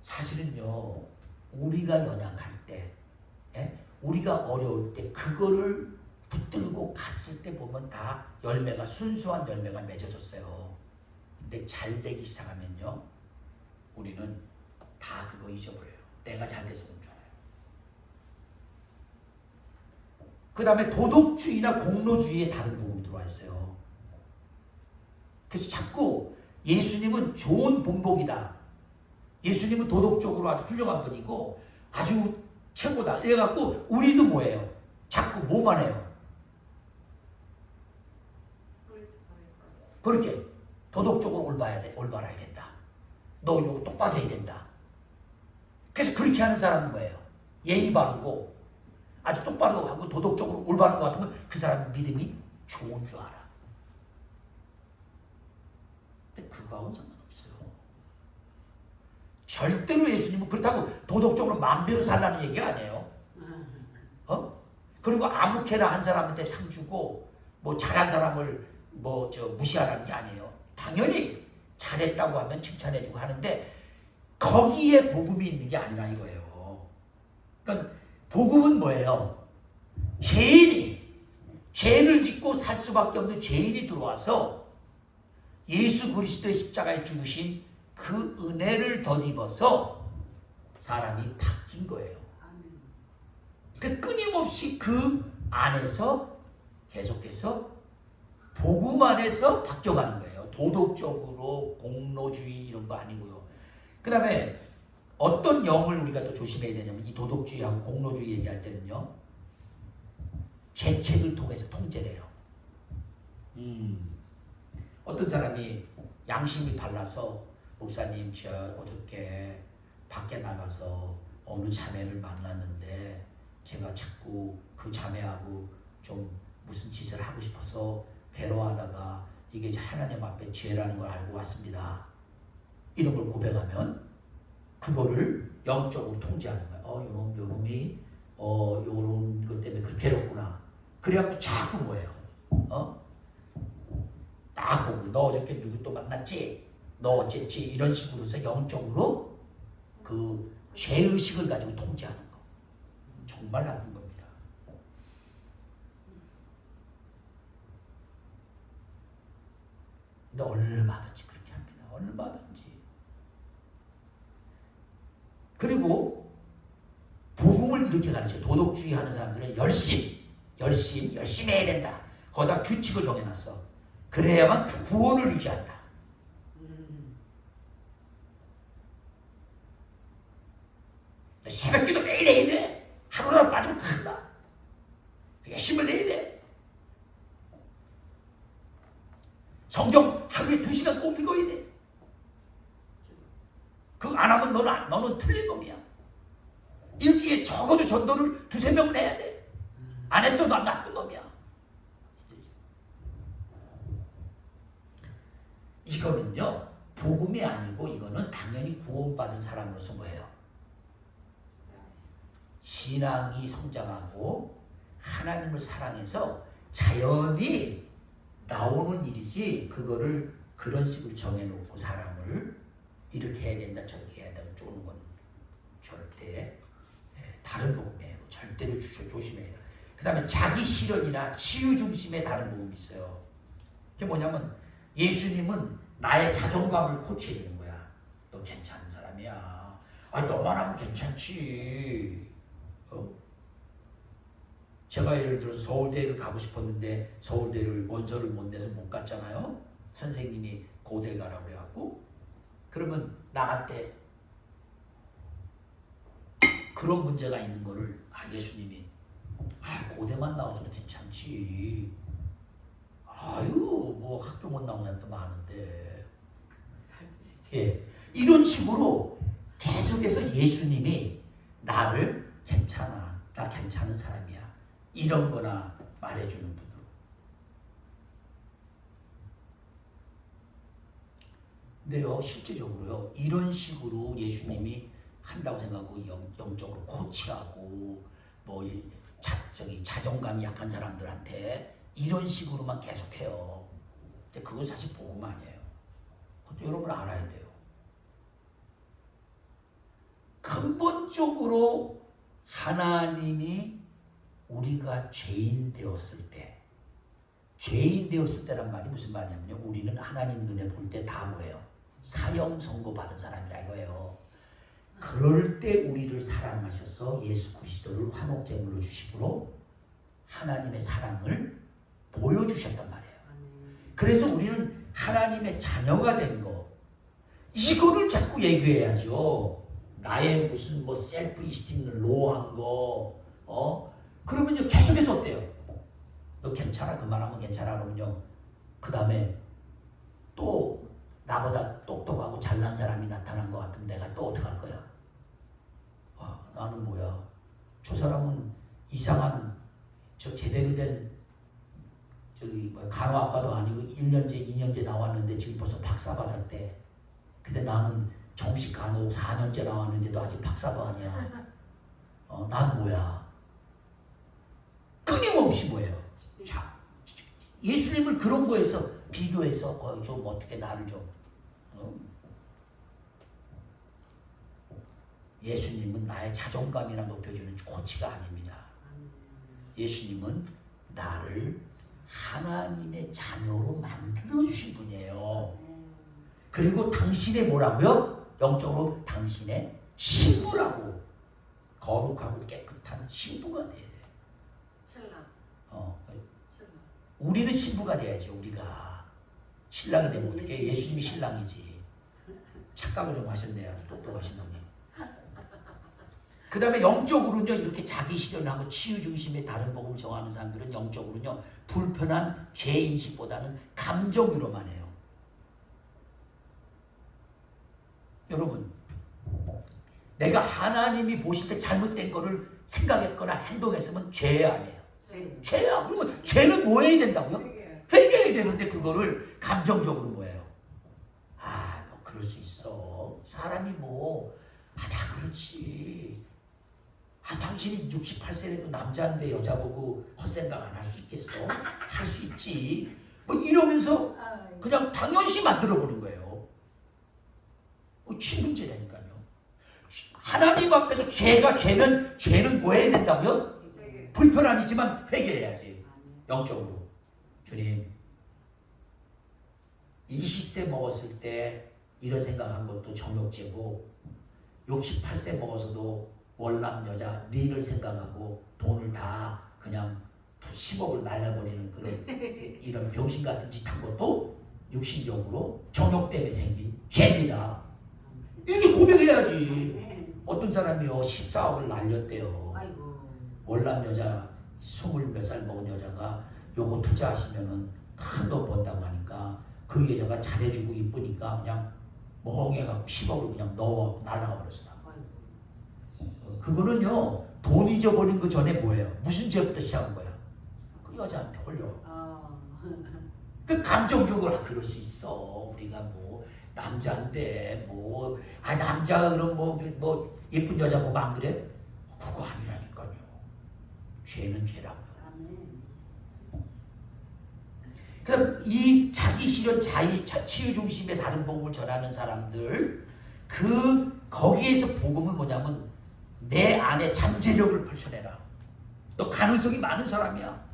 S1: 사실은요 우리 우리가 연약할 때, 우리가 어려울 때 그거를 붙들고 갔을 때 보면 다 열매가 순수한 열매가 맺어졌어요. 근데 잘 되기 시작하면요, 우리는 다 그거 잊어버려요. 내가 잘 돼서 그런 줄 알아요. 그 다음에 도덕주의나 공로주의에 다른 복음이 들어와 있어요. 그래서 자꾸 예수님은 좋은 본보기다, 예수님은 도덕적으로 아주 훌륭한 분이고 아주 최고다 이래갖고 우리도 뭐예요? 자꾸 뭐만 해요? 그렇게 도덕적으로 올바라야 된다. 너 이거 똑바로 해야 된다. 그래서 그렇게 하는 사람은 뭐예요? 예의 바르고 아주 똑바로 하고 도덕적으로 올바른 것 같으면 그 사람 믿음이 좋은 줄 알아. 근데 그거하고는 상관없어요. 절대로 예수님은 그렇다고 도덕적으로 마음대로 살라는 얘기가 아니에요. 그리고 아무개나 한 사람한테 상 주고 뭐 잘한 사람을 무시하라는 게 아니에요. 당연히 잘했다고 하면 칭찬해주고 하는데 거기에 복음이 있는 게 아니라 이거예요. 그러니까 복음은 뭐예요? 죄를 짓고 살 수밖에 없는 죄인이 들어와서 예수 그리스도의 십자가에 죽으신 그 은혜를 덧입어서 사람이 바뀐 거예요. 그 끊임없이 그 안에서 계속해서 복음 안에서 바뀌어가는 거예요. 도덕적으로 공로주의 이런 거 아니고요. 그 다음에 어떤 영을 우리가 또 조심해야 되냐면 이 도덕주의하고 공로주의 얘기할 때는요, 재책을 통해서 통제를 해요. 어떤 사람이 양심이 발라서 목사님 저 어저께 밖에 나가서 어느 자매를 만났는데 제가 자꾸 그 자매하고 좀 무슨 짓을 하고 싶어서 괴로워하다가 이게 하나님 앞에 죄라는 걸 알고 왔습니다. 이런 걸 고백하면 그거를 영적으로 통제하는 거예요. 요놈이 요런 것 때문에 그렇게 괴롭구나. 그래갖고 자꾸 뭐예요? 딱 보고 너 어저께 누구 또 만났지? 너 어쨌지? 이런 식으로서 영적으로 그 죄의식을 가지고 통제하는 거. 정말 나쁜 겁니다. 근데 얼마든지 그렇게 합니다. 얼마든지. 그리고 복음을 이렇게 가르쳐요. 도덕주의 하는 사람들은 열심히 해야 된다. 거기다 규칙을 정해놨어. 그래야만 구원을 유지한다. 새벽기도 매일 해야 돼. 하루라도 빠지면 간다. 힘을 내야 돼. 성경 하루에 2시간 꼭 읽어야 돼. 그거 안 하면 너는 틀린 놈이야. 일주일에 적어도 전도를 2-3명은 해야 돼. 안 했어도 난 나쁜 놈이야. 이거는요, 복음이 아니고 이거는 당연히 구원받은 사람으로서 뭐예요? 신앙이 성장하고 하나님을 사랑해서 자연히 나오는 일이지, 그거를 그런 식으로 정해놓고 사람을 이렇게 해야 된다 저렇게 해야 된다 쪼는 건 절대 다른 복음이에요. 절대로 조심해야 돼요. 그 다음에 자기 실현이나 치유 중심의 다른 복음이 있어요. 그게 뭐냐면 예수님은 나의 자존감을 코치해주는 거야. 너 괜찮은 사람이야. 아니 너만 하면 괜찮지. 제가 예를 들어서 서울대를 가고 싶었는데 서울대를 원서를 못 내서 못 갔잖아요. 선생님이 고대 가라고 그래갖고. 그러면 나갈 때 그런 문제가 있는 거를 예수님이 고대만 나와서도 괜찮지. 뭐 학교 못 나오는 애도 많은데. 예, 이런 식으로 계속해서 예수님이 나를 괜찮아, 나 괜찮은 사람이야, 이런 거나 말해주는 분으로. 근데요, 실제적으로요, 이런 식으로 예수님이 한다고 생각하고 영적으로 코치하고 자존감이 약한 사람들한테 이런 식으로만 계속해요. 근데 그건 사실 복음 아니에요. 그것도 여러분 알아야 돼요. 근본적으로 하나님이 우리가 죄인 되었을 때란 말이 무슨 말이냐면요. 우리는 하나님 눈에 볼 때 다 뭐예요? 사형 선고 받은 사람이라 이거예요. 그럴 때 우리를 사랑하셔서 예수 그리스도를 화목제물로 주시므로 하나님의 사랑을 보여주셨단 말이에요. 그래서 우리는 하나님의 자녀가 된 거, 이거를 자꾸 얘기해야죠. 나의 무슨 뭐 셀프 이스팀을 로한 거, 그러면요 계속해서 어때요? 너 괜찮아? 그만하면 괜찮아? 그러면요 그 다음에 또 나보다 똑똑하고 잘난 사람이 나타난 것 같으면 내가 또 어떡할 거야? 나는 뭐야? 저 사람은 이상한 저 제대로 된 저기 간호학과도 아니고 1년제 2년제 나왔는데 지금 벌써 박사 받았대. 근데 나는 정식 간호 4년째 나왔는데도 아직 박사도 아니야. 난 뭐야? 끊임없이 뭐예요? 자, 예수님을 그런 거에서 비교해서 좀 어떻게 나를 좀 예수님은 나의 자존감이나 높여주는 코치가 아닙니다. 예수님은 나를 하나님의 자녀로 만들어주신 분이에요. 그리고 당신의 뭐라고요? 영적으로 당신의 신부라고. 거룩하고 깨끗한 신부가 돼야 돼.
S2: 신랑.
S1: 우리는 신부가 돼야지. 우리가 신랑이 되면 어떻게? 예수님이 신랑이지. 착각을 좀 하셨네요. 똑똑하신 분이. 그 다음에 영적으로는요, 이렇게 자기 실현하고 치유 중심의 다른 복음을 정하는 사람들은 영적으로는요, 불편한 죄인식보다는 감정으로만 해요. 여러분, 내가 하나님이 보실 때 잘못된 거를 생각했거나 행동했으면 죄 아니에요. 죄야. 그러면 죄는 뭐 해야 된다고요? 회개해야 되는데 그거를 감정적으로 뭐예요? 뭐 그럴 수 있어. 사람이 다 그렇지. 당신이 68세라도 남자인데 여자 보고 헛생각 안 할 수 있겠어? 할 수 있지. 이러면서 그냥 당연시 만들어버린 거예요. 친문제라니까요. 하나님 앞에서 죄면 죄는 뭐 해야 된다고요? 불편하지만 회개해야지. 영적으로. 주님, 20세 먹었을 때 이런 생각한 것도 정욕죄고 68세 먹어서도 월남 여자 니를 생각하고 돈을 다 그냥 10억을 날려버리는 그런 이런 병신 같은 짓 한 것도 육신적으로 정욕 때문에 생긴 죄입니다. 이렇게 고백해야지. 어떤 사람이요 14억을 날렸대요. 월남 여자 20몇 살 먹은 여자가 요거 투자하시면은 큰 돈 번다고 하니까 그 여자가 잘해주고 이쁘니까 그냥 멍해갖고 10억을 그냥 넣어 날아가 버렸어. 그거는요 돈 잊어버린 거 전에 뭐예요? 무슨 죄부터 시작한 거야? 그 여자한테 홀려. 그 감정적으로 그럴 수 있어. 우리가 남자인데 남자가 그럼 예쁜 여자 보면 안 그래? 그거 아니라니까요. 죄는 죄라고. 그럼 이 자기 실현 치유 중심의 다른 복음을 전하는 사람들 거기에서 복음은 뭐냐면 내 안에 잠재력을 펼쳐내라. 너 가능성이 많은 사람이야.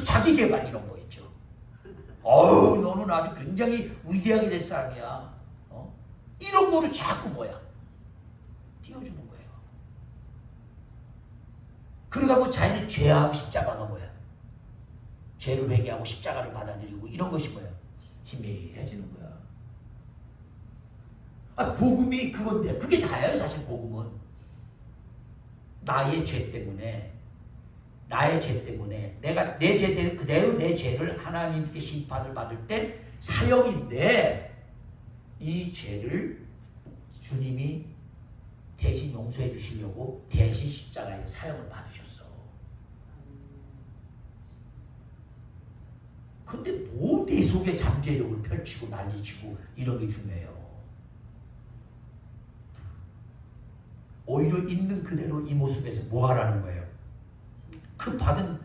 S1: 자기 개발 이런 거 있죠. 너는 아주 굉장히 위대하게 될 사람이야. 이런 거를 자꾸 띄워주는 거예요. 그러다 자기는 죄하고 십자가가 뭐야? 죄를 회개하고 십자가를 받아들이고 이런 것이 뭐야? 희미해지는 거야. 복음이 그건데 그게 다예요. 사실 복음은 나의 죄 때문에 내가 내 죄 때문에 그대로 내 죄를 하나님께 심판을 받을 때 사형인데 이 죄를 주님이 대신 용서해 주시려고 대신 십자가에 사형을 받으셨어. 근데 내 속에 잠재력을 펼치고 난리치고 이런 게 중요해요. 오히려 있는 그대로 이 모습에서 뭐 하라는 거예요? 그 받은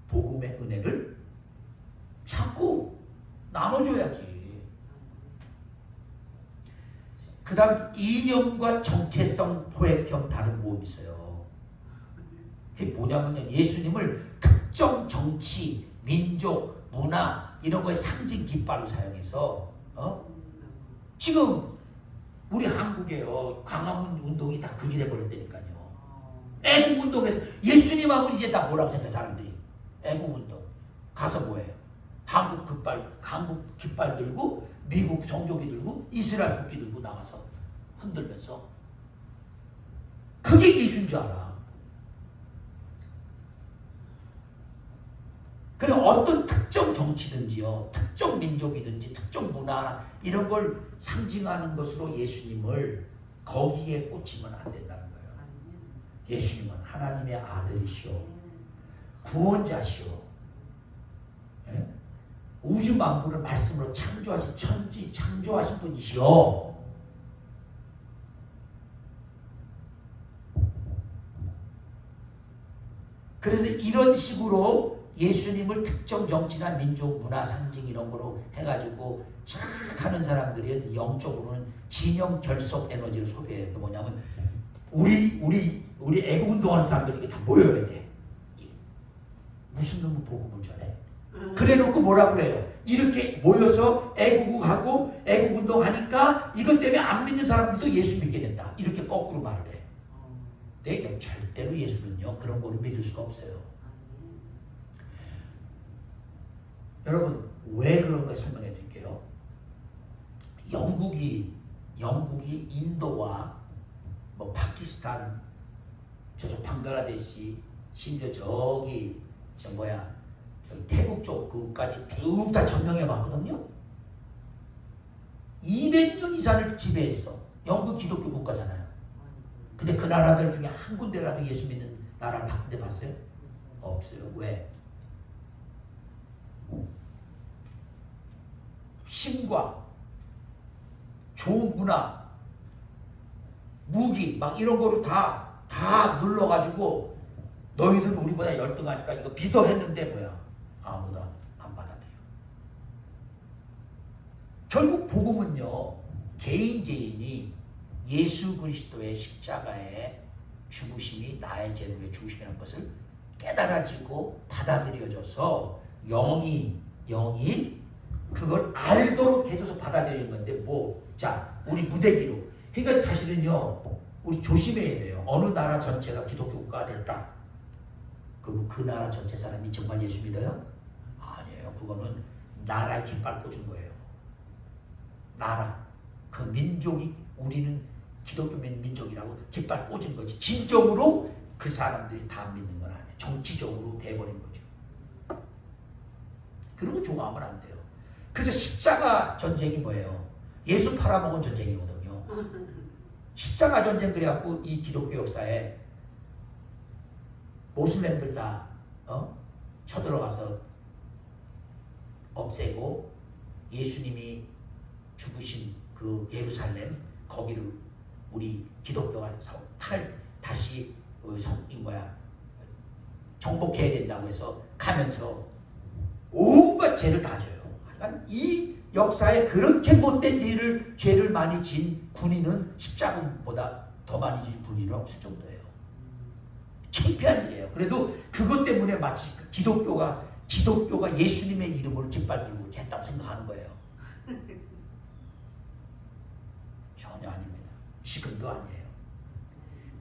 S1: 복음의 은혜를 자꾸 나눠줘야지. 그 다음 이념과 정체성 포획형 다른 모험이 있어요. 그게 뭐냐면요. 예수님을 특정 정치, 민족, 문화 이런 거에 상징 깃발로 사용해서 지금 우리 한국에요. 광화문 운동이 다 그게 돼버렸다니까요. 애국운동에서 예수님 하면 이제 다 뭐라고 생각해 사람들이. 애국운동 가서 뭐예요? 한국 깃발 들고 미국 성조기 들고 이스라엘 국기 들고 나가서 흔들면서 그게 예수인 줄 알아. 그래 어떤 특정 정치든지요, 특정 민족이든지 특정 문화 이런 걸 상징하는 것으로 예수님을 거기에 꽂히면 안 된다는 거예요. 예수님은 하나님의 아들이시오, 구원자시오, 예? 우주 만물을 말씀으로 창조하신 천지 창조하신 분이시오. 그래서 이런 식으로 예수님을 특정 정치나 민족, 문화, 상징 이런 거로 해가지고 착 하는 사람들은 영적으로는 진영 결속 에너지를 소비해요. 그게 뭐냐면 우리 애국운동하는 사람들이 이게 다 모여야 돼. 무슨 놈은 복음을 전해? 그래놓고 뭐라 그래요? 이렇게 모여서 애국하고 애국운동하니까 이것 때문에 안 믿는 사람들도 예수 믿게 된다. 이렇게 거꾸로 말을 해. 근데 절대로 예수는요 그런 거를 믿을 수가 없어요. 여러분 왜 그런 걸 설명해 드릴게요. 영국이 인도와 뭐 파키스탄, 저쪽 방글라데시, 심지어 저기 태국 쪽 그까지 쭉 다 점령해 봤거든요. 200년 이상을 지배했어. 영국 기독교 국가잖아요. 근데 그 나라들 중에 한 군데라도 예수 믿는 나라를 바꾼 데 봤어요? 없어요. 왜? 힘과 좋은 문화, 무기 막 이런 거를 다 눌러가지고 너희들은 우리보다 열등하니까 이거 비서했는데 뭐야? 아무도 안 받아들여. 결국 복음은요 개인이 예수 그리스도의 십자가의 죽으심이 나의 죄의 죽으심이라는 것을 깨달아지고 받아들여져서 영이 그걸 알도록 해줘서 받아들이는 건데 우리 무대기로. 그러니까 사실은요 우리 조심해야 돼요. 어느 나라 전체가 기독교 국가가 됐다. 그 나라 전체 사람이 정말 예수 믿어요? 아니에요. 그거는 나라에 깃발 꽂은 거예요. 나라. 그 민족이 우리는 기독교 민족이라고 깃발 꽂은 거지. 진정으로 그 사람들이 다 믿는 건 아니에요. 정치적으로 돼버린 거죠. 그런 거 좋아하면 안 돼요. 그래서 십자가 전쟁이 뭐예요? 예수 팔아먹은 전쟁이거든요. 십자가 전쟁 그래갖고 이 기독교 역사에 모슬렘들 다 쳐들어가서 없애고 예수님이 죽으신 그 예루살렘 거기를 우리 기독교가 다시 정복해야 된다고 해서 가면서 온갖 죄를 다 져요. 그러니까 이 역사에 그렇게 못된 죄를 많이 진 군인은 십자군보다 더 많이 진 군인은 없을 정도예요. 창피한 일이에요. 그래도 그것 때문에 마치 기독교가 예수님의 이름으로 깃발 들고 했다고 생각하는 거예요. 전혀 아닙니다. 지금도 아니에요.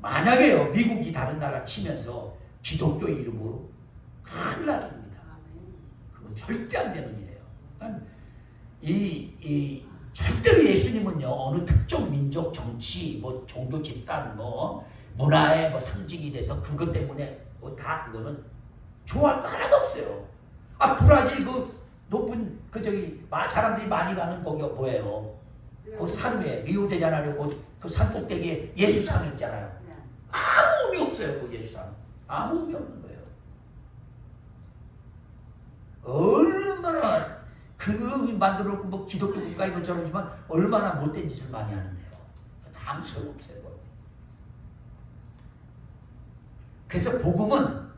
S1: 만약에요 미국이 다른 나라 치면서 기독교 이름으로 큰일 나랍니다. 그건 절대 안 되는 일이에요. 절대로 예수님은요 어느 특정 민족, 정치, 종교 집단, 문화의 상징이 돼서 그것 때문에 다 그거는 좋아할 거 하나도 없어요. 브라질 높은 사람들이 많이 가는 거기가 뭐예요? 그 산 위에 리오데자네이루 그 산 꼭대기에 예수상이 있잖아요. 아무 의미 없어요. 그 예수상 아무 의미 없는 거예요. 얼마나 만들었고 기독교 국가 이것처럼지만 얼마나 못된 짓을 많이 하는데요. 아무 소용없어요. 그래서 복음은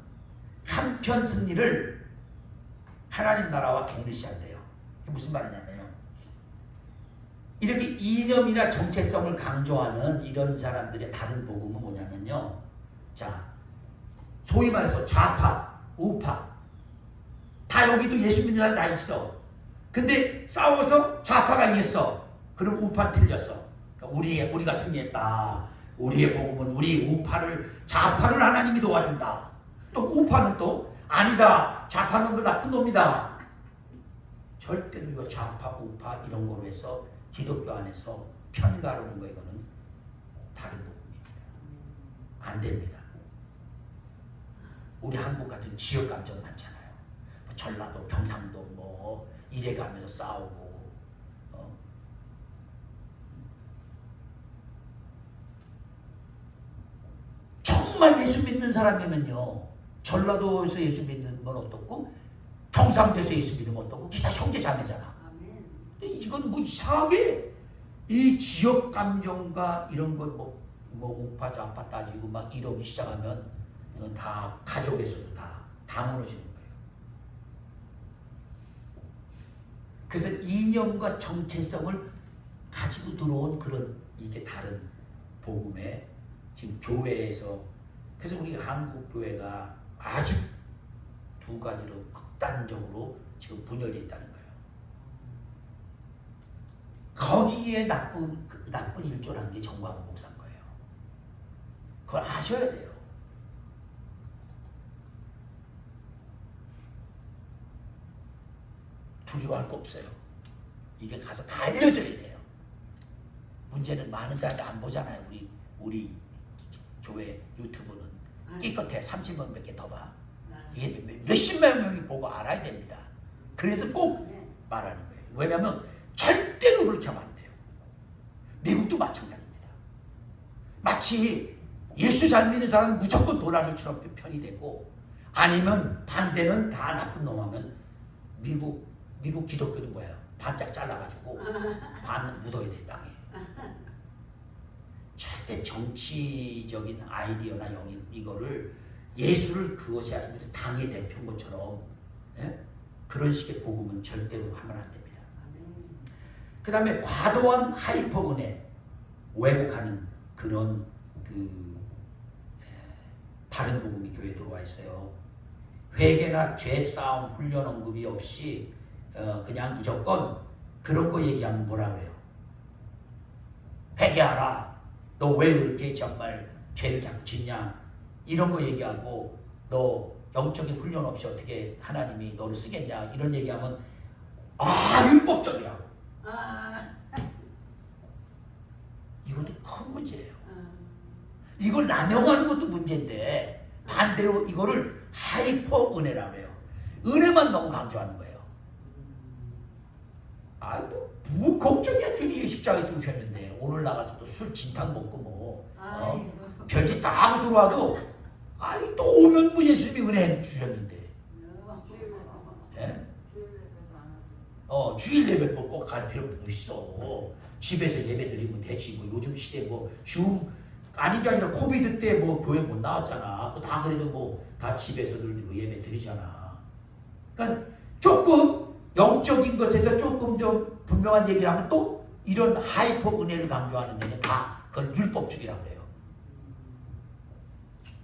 S1: 한편 승리를 하나님 나라와 동일시한대요. 이게 무슨 말이냐면요. 이렇게 이념이나 정체성을 강조하는 이런 사람들의 다른 복음은 뭐냐면요. 자, 소위 말해서 좌파, 우파. 다 여기도 예수 믿는 사람 다 있어. 근데 싸워서 좌파가 이겼어. 그럼 우파 틀렸어. 우리가 승리했다. 우리의 복음은 우리 우파를, 좌파를 하나님이 도와준다. 또 우파는 또 아니다. 좌파는 그 나쁜 놈이다. 절대로 이거 좌파, 우파 이런 거로 해서 기독교 안에서 편가르는 거 이거는 다른 복음입니다. 안 됩니다. 우리 한국 같은 지역 감정 많잖아요. 뭐 전라도, 경상도 뭐 이래 가면서 싸우고 정말 예수 믿는 사람이면요. 전라도에서 예수 믿는 건 어떻고 경상도에서 예수 믿는 건 어떻고 기타 형제 자매잖아. 근데 이건 뭐 이상하게 이 지역 감정과 이런 것 뭐 우파 좌파 따지고 막 이러기 시작하면 이건 다 가족에서도 다 무너지는 거예요. 그래서 이념과 정체성을 가지고 들어온 그런 이게 다른 복음의 지금 교회에서 그래서 우리 한국 교회가 아주 두 가지로 극단적으로 지금 분열되어 있다는 거예요. 거기에 나쁜 일조라는 게 정광훈 목사인 거예요. 그걸 아셔야 돼요. 두려워할 거 없어요. 이게 가서 다 알려줘야 돼요. 문제는 많은 사람이 안 보잖아요. 우리 교회 유튜브는 끼껏해 30명밖에 더 봐. 이게 몇십만 명이 보고 알아야 됩니다. 그래서 꼭 말하는 거예요. 왜냐하면 절대로 그렇게 하면 안 돼요. 미국도 마찬가지입니다. 마치 예수 잘 믿는 사람은 무조건 도나ल्드 트럼프 편이 되고 아니면 반대는 다 나쁜 놈 하면 미국 기독교도 뭐예요? 반짝 잘라가지고 반 묻어야 돼 땅에. 절대 정치적인 아이디어나 이거를 예수를 그것이 아주 당의 대표인 것처럼 그런 식의 복음은 절대로 하면 안 됩니다. 그 다음에 과도한 하이퍼 은혜 왜곡하는 그런 다른 복음이 교회에 들어와 있어요. 회개나 죄싸움 훈련 언급이 없이 그냥 무조건 그런 거 얘기하면 뭐라 그래요? 회개하라. 너 왜 그렇게 정말 죄를 자꾸 짓냐? 이런 거 얘기하고 너 영적인 훈련 없이 어떻게 하나님이 너를 쓰겠냐? 이런 얘기하면 율법적이라고. 이것도 큰 문제예요. 이걸 남용하는 것도 문제인데 반대로 이거를 하이퍼 은혜라고 해요. 은혜만 너무 강조하는 거예요. 뭐 걱정이야. 주님이 십자가에 죽으셨는데 오늘 나가서 또 술 진탕 먹고 별짓 다 하고 들어와도 또 오면 뭐 예수님이 은혜 주셨는데 주일 예배 뭐 꼭 갈 필요 뭐 있어. 집에서 예배 드리면 되지. 뭐 요즘 시대 줌 아닌 게 아니라 코비드 때 교회 못 나왔잖아. 다 그래도 다 집에서들 예배 드리잖아. 그러니까 조금 영적인 것에서 조금 좀 분명한 얘기를 하면 또 이런 하이퍼 은혜를 강조하는 데는 다 그걸 율법주의라고 그래요.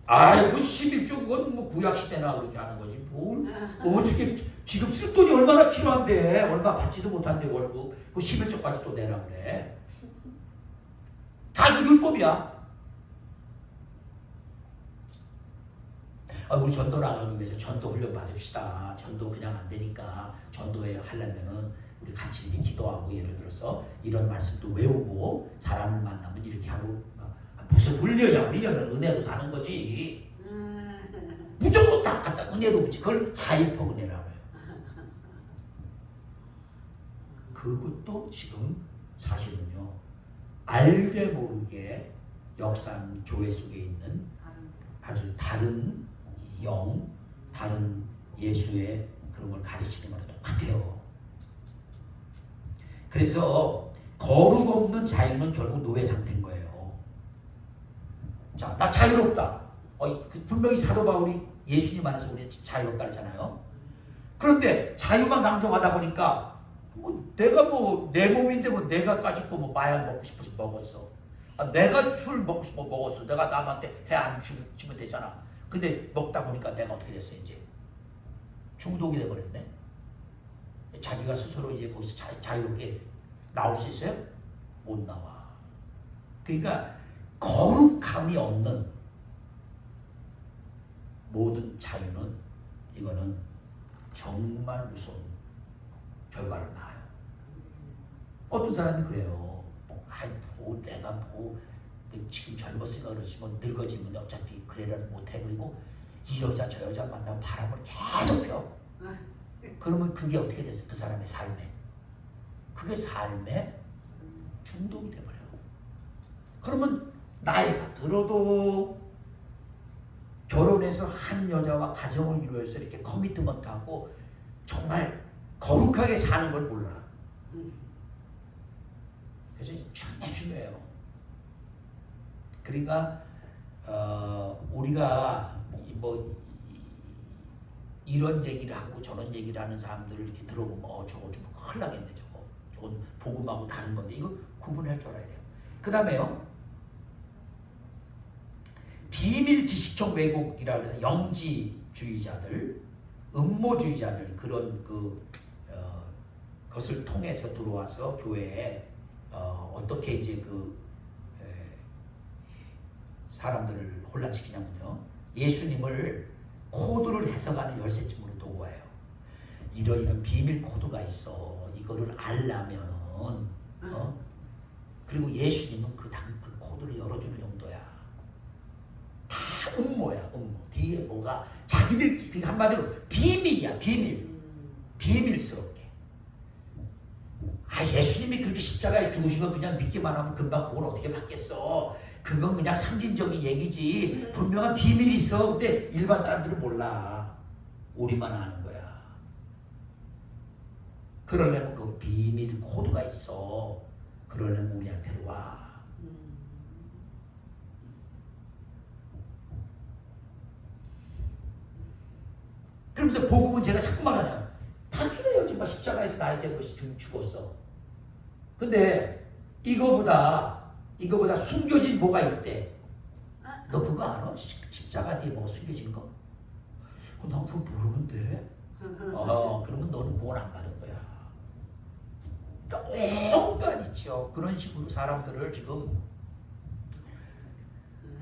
S1: 11조 그건 구약시대나 그렇게 하는 거지. 어떻게 지금 쓸 돈이 얼마나 필요한데 얼마 받지도 못한데 월급 11조까지 또 내라 그래. 다 그 율법이야. 우리 전도 나가기 위해서 전도 훈련 받읍시다. 전도 그냥 안 되니까 전도에 하려면은 우리 같이 이렇게 기도하고 예를 들어서 이런 말씀도 외우고 사람을 만나면 이렇게 하고 무슨 훈련이야. 훈련은 은혜로 사는 거지. 무조건 딱 갖다 은혜로 붙지. 그걸 하이퍼 은혜라고 해요. 그것도 지금 사실은요. 알게 모르게 역사는 교회 속에 있는 아주 다른 다른 예수의 그런 걸 가르치는 거랑 똑같아요. 그래서 거룩 없는 자유는 결국 노예 상태인 거예요. 자, 나 자유롭다. 분명히 사도 바울이 예수님 안에서 우리 자유롭다 그랬잖아요. 그런데 자유만 강조하다 보니까 뭐 내가 뭐 내 몸인데 뭐 내가 가지고 뭐 마약 먹고 싶어서 먹었어. 내가 술 먹고 싶어 먹었어. 내가 남한테 해 안 주면 되잖아. 근데 먹다 보니까 내가 어떻게 됐어 이제 중독이 돼버렸네. 자기가 스스로 이제 거기서 자유롭게 나올 수 있어요? 못 나와. 그러니까 거룩함이 없는 모든 자유는 이거는 정말 무서운 결과를 낳아요. 어떤 사람이 그래요. 아이 뭐 내가 뭐 지금 젊었으니까 그렇지 뭐 늙어지면 어차피 그래라도 못해. 그리고 이 여자 저 여자 만나면 바람을 계속 펴. 그러면 그게 어떻게 됐어? 그 사람의 삶에. 그게 삶에 중독이 돼버려요. 그러면 나이가 들어도 결혼해서 한 여자와 가정을 이루어서 이렇게 커미트먼트하고 정말 거룩하게 사는 걸 몰라. 그래서 정말 중요해요. 그러니까 우리가 뭐 이런 얘기를 하고 저런 얘기를 하는 사람들을 이렇게 들어보면 저거 좀 큰일 나겠네. 저건 복음하고 다른 건데 이거 구분할 줄 알아야 돼요. 그 다음에요. 비밀 지식형 왜곡이라고 해서 영지주의자들, 음모주의자들 그런 것을 통해서 들어와서 교회에 어떻게 이제 사람들을 혼란시키냐면요. 예수님을 코드를 해석하는 열쇠쯤으로 도구예요. 이런 비밀 코드가 있어. 이거를 알려면은 그리고 예수님은 그 코드를 열어주는 정도야. 다 음모야, 음모. 뒤에 뭐가 자기들끼리 한마디로 비밀이야, 비밀. 비밀스럽게. 예수님이 그렇게 십자가에 죽으신 거 그냥 믿기만 하면 금방 그걸 어떻게 받겠어. 그건 그냥 상징적인 얘기지. 분명한 비밀이 있어. 근데 일반 사람들은 몰라. 우리만 아는 거야. 그러려면 그 비밀 코드가 있어. 그러려면 우리한테로 와. 그러면서 복음은 제가 자꾸 말하잖아요. 단순해요. 정말 십자가에서 나의 죄로 죽었어. 근데 이거보다 숨겨진 뭐가 있대. 너 그거 알아? 십자가 뒤에 뭐가 숨겨진 거? 난 그거 모르는데. 그러면 너는 구원 안 받은 거야. 그러니까 온갖 있죠. 그런 식으로 사람들을 지금.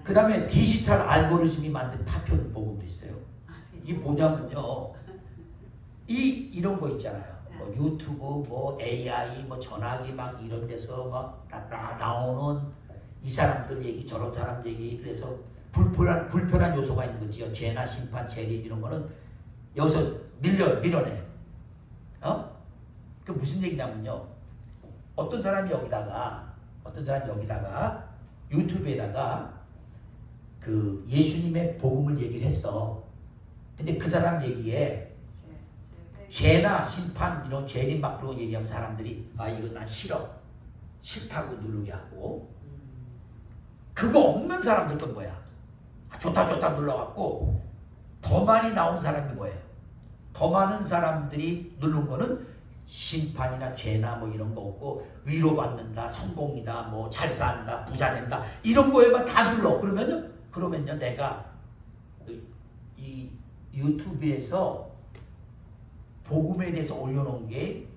S1: 그 다음에 디지털 알고리즘이 만든 파편 복음도 있어요. 이게 뭐냐면요. 이런 거 있잖아요. 뭐 유튜브, 뭐 AI, 뭐 전화기 막 이런 데서 막 나오는 이 사람들 얘기, 저런 사람 얘기, 그래서 불편한 요소가 있는 거지요. 죄나 심판, 재림 이런 거는 여기서 밀어내. 그 무슨 얘기냐면요. 어떤 사람이 여기다가 유튜브에다가 그 예수님의 복음을 얘기를 했어. 근데 그 사람 얘기에 죄나 심판 이런 재림 막 그런 얘기하면 사람들이 이거 난 싫다고 누르게 하고, 그거 없는 사람들은 뭐야? 좋다 눌러갖고 더 많이 나온 사람이 뭐예요? 더 많은 사람들이 누른 거는 심판이나 죄나 뭐 이런 거 없고 위로받는다, 성공이다, 뭐 잘 산다, 부자 된다 이런 거에만 다 눌러. 그러면요 내가 이 유튜브에서 복음에 대해서 올려놓은 게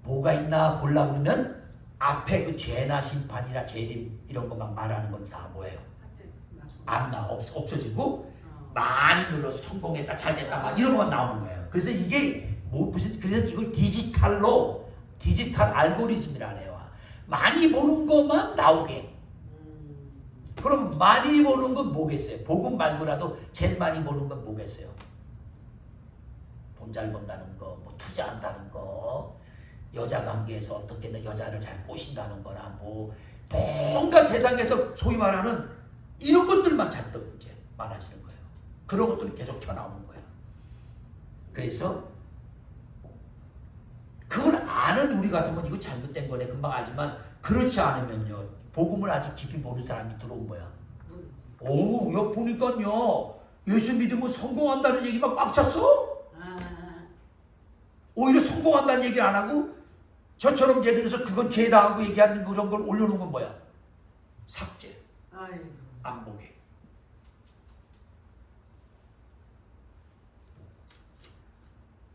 S1: 뭐가 있나 보려고 그러면 앞에 그 죄나 심판이나 재림 이런 거 막 말하는 건 다 뭐예요? 안 나와. 없어지고 많이 눌러서 성공했다, 잘됐다 막 이런 것만 나오는 거예요. 그래서 이게 그래서 이걸 디지털 알고리즘이라네요. 많이 보는 것만 나오게. 그럼 많이 보는 건 뭐겠어요? 복음 말고라도 제일 많이 보는 건 뭐겠어요? 돈 잘 번다는 거, 뭐 투자한다는 거, 여자 관계에서 어떻게 여자를 잘 꼬신다는 거나 뭐 뭔가 세상에서 소위 말하는 이런 것들만 잔뜩 이제 많아지는 거예요. 그런 것들이 계속 튀어나오는 거예요. 그래서 그걸 아는 우리 같으면 이거 잘못된 거네 금방 알지만, 그렇지 않으면요 복음을 아직 깊이 모르는 사람이 들어온 거야. 여기 보니까요 예수 믿으면 성공한다는 얘기만 꽉 찼어. 오히려 성공한다는 얘기를 안 하고 저처럼 예를 들어서 그건 죄다 하고 얘기하는 그런 걸 올려놓은 건 뭐야? 삭제.
S2: 아이고.
S1: 안 보게.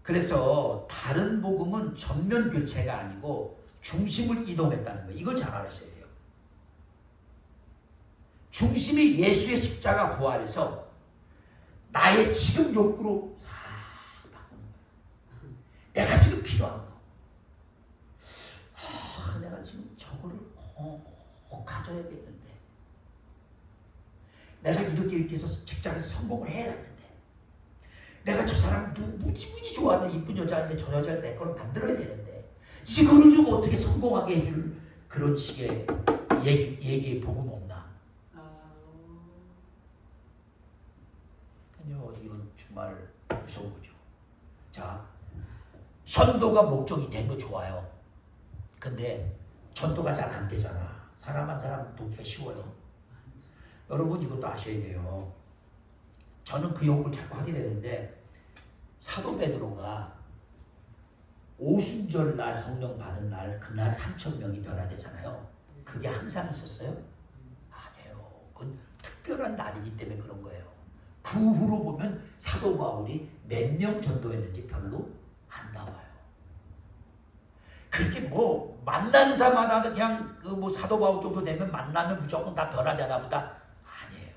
S1: 그래서 다른 복음은 전면 교체가 아니고 중심을 이동했다는 거예요. 이걸 잘 알아셔야 돼요. 중심이 예수의 십자가 부활에서 나의 지금 욕구로 싹 바꾸는 거예요. 내가 지금 필요한 거. 내가 지금 저거를 꼭 가져야겠는데. 내가 이렇게 해서 직장에서 성공을 해야 되는데. 내가 저 사람 무지무지 좋아하는 이쁜 여자인데 저 여자를 내 거로 만들어야 되는데. 이거를 좀 어떻게 성공하게 해줄 그런 식의 얘기의 복음 없나? 아니요, 이건 정말 무서운 거죠. 자, 전도가 목적이 된 거 좋아요. 근데 전도가 잘 안 되잖아. 사람 한 사람 돕기가 쉬워요. 여러분 이것도 아셔야 돼요. 저는 그 욕을 자꾸 하게 되는데 사도 베드로가 오순절 날 성령 받은 날 그날 3,000명이 변화되잖아요. 그게 항상 있었어요? 아니에요. 그건 특별한 날이기 때문에 그런 거예요. 그 후로 보면 사도 바울이 몇 명 전도했는지 별로 안 나와요. 그렇게 뭐 만나는 사람마다 그냥 그 뭐 사도 바울 정도 되면 만나면 무조건 다 변화되나 보다. 아니에요.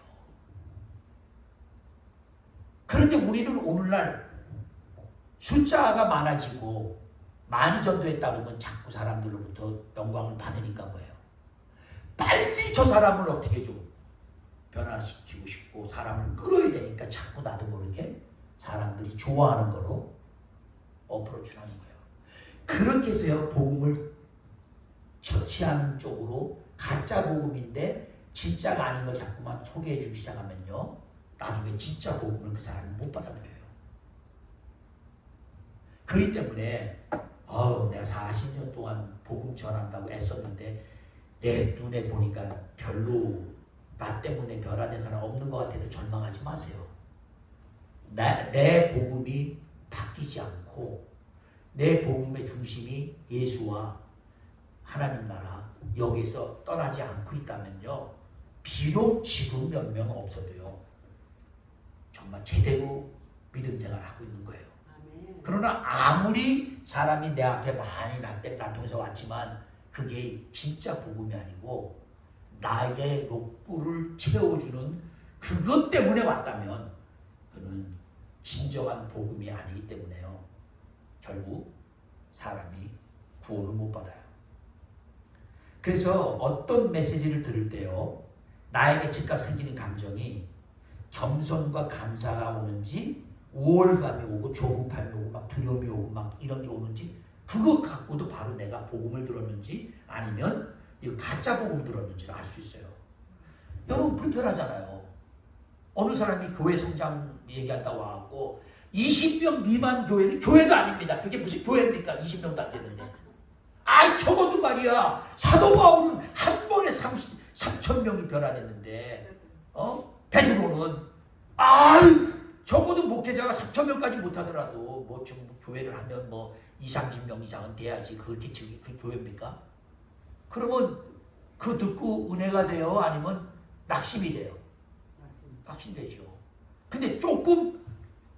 S1: 그런데 우리는 오늘날 숫자가 많아지고 많이 전도했다 그러면 자꾸 사람들로부터 영광을 받으니까 뭐예요? 빨리 저 사람을 어떻게 좀 변화시키고 싶고 사람을 끌어야 되니까 자꾸 나도 모르게 사람들이 좋아하는 거로 어프로치를 하는 거예요. 그렇게 해서요, 복음을 처치하는 쪽으로 가짜 복음인데 진짜가 아닌 걸 자꾸만 소개해 주기 시작하면요, 나중에 진짜 복음을 그 사람이 못 받아들여요. 그렇기 때문에 내가 40년 동안 복음 전한다고 애썼는데 내 눈에 보니까 별로 나 때문에 변화된 사람 없는 것 같아도 절망하지 마세요. 내 복음이 바뀌지 않고 내 복음의 중심이 예수와 하나님 나라 여기서 떠나지 않고 있다면요, 비록 지금 몇 명 없어도요 정말 제대로 믿음 생활을 하고 있는 거예요. 그러나 아무리 사람이 내 앞에 많이 나 통해서 왔지만 그게 진짜 복음이 아니고 나에게 욕구를 채워주는 그것 때문에 왔다면 그는 진정한 복음이 아니기 때문에요, 결국 사람이 구원을 못 받아요. 그래서 어떤 메시지를 들을 때요, 나에게 즉각 생기는 감정이 겸손과 감사가 오는지 우월감이 오고 조급함이 오고 막 두려움이 오고 막 이런 게 오는지, 그거 갖고도 바로 내가 복음을 들었는지 아니면 이거 가짜 복음 들었는지를 알 수 있어요. 여러분 불편하잖아요. 어느 사람이 교회 성장 얘기한다고 와갖고 20명 미만 교회는 교회가 아닙니다. 그게 무슨 교회입니까? 20명도 안 되는데. 적어도 말이야, 사도 바울은 한 번에 3,000명이 변화됐는데 베드로는 적어도 목회자가 3,000명까지 못하더라도 뭐 좀 교회를 하면 뭐 20-30명 이상은 돼야지 그게 그 교회입니까? 그러면 그 듣고 은혜가 돼요? 아니면 낙심이 돼요? 낙심되죠. 근데 조금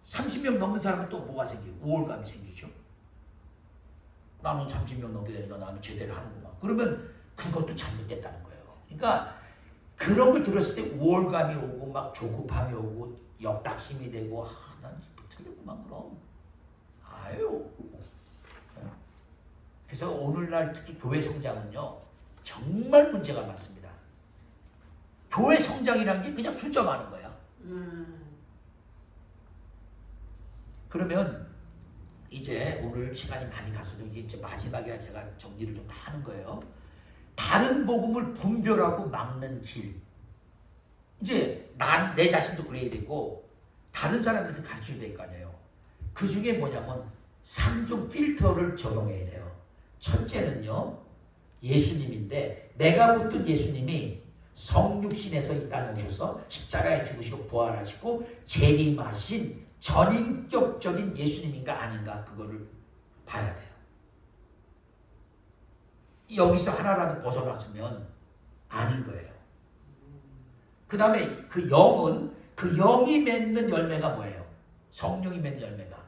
S1: 30명 넘는 사람은 또 뭐가 생겨요? 우월감이 생기죠. 나는 30명 넘게 되니까 나는 제대로 하는구만. 그러면 그것도 잘못됐다는 거예요. 그러니까 그런 걸 들었을 때 우월감이 오고 막 조급함이 오고 역낙심이 되고 난 틀렸구만 그럼. 그래서 오늘날 특히 교회 성장은요 정말 문제가 많습니다. 교회 성장이라는 게 그냥 숫자 많은 거야. 그러면 이제 오늘 시간이 많이 가서 이제 마지막이라 제가 정리를 좀 다 하는 거예요. 다른 복음을 분별하고 막는 길. 이제 내 자신도 그래야 되고 다른 사람들한테 가르쳐야 될 거 아니에요. 그 중에 뭐냐면 3종 필터를 적용해야 돼요. 첫째는요, 예수님인데 내가 묻던 예수님이 성육신에서 이 땅에 오셔서 십자가에 죽으시고 부활하시고 재림하신 전인격적인 예수님인가 아닌가, 그거를 봐야 돼요. 여기서 하나라도 벗어났으면 아닌 거예요. 그 다음에 그 영은 그 영이 맺는 열매가 뭐예요? 성령이 맺는 열매가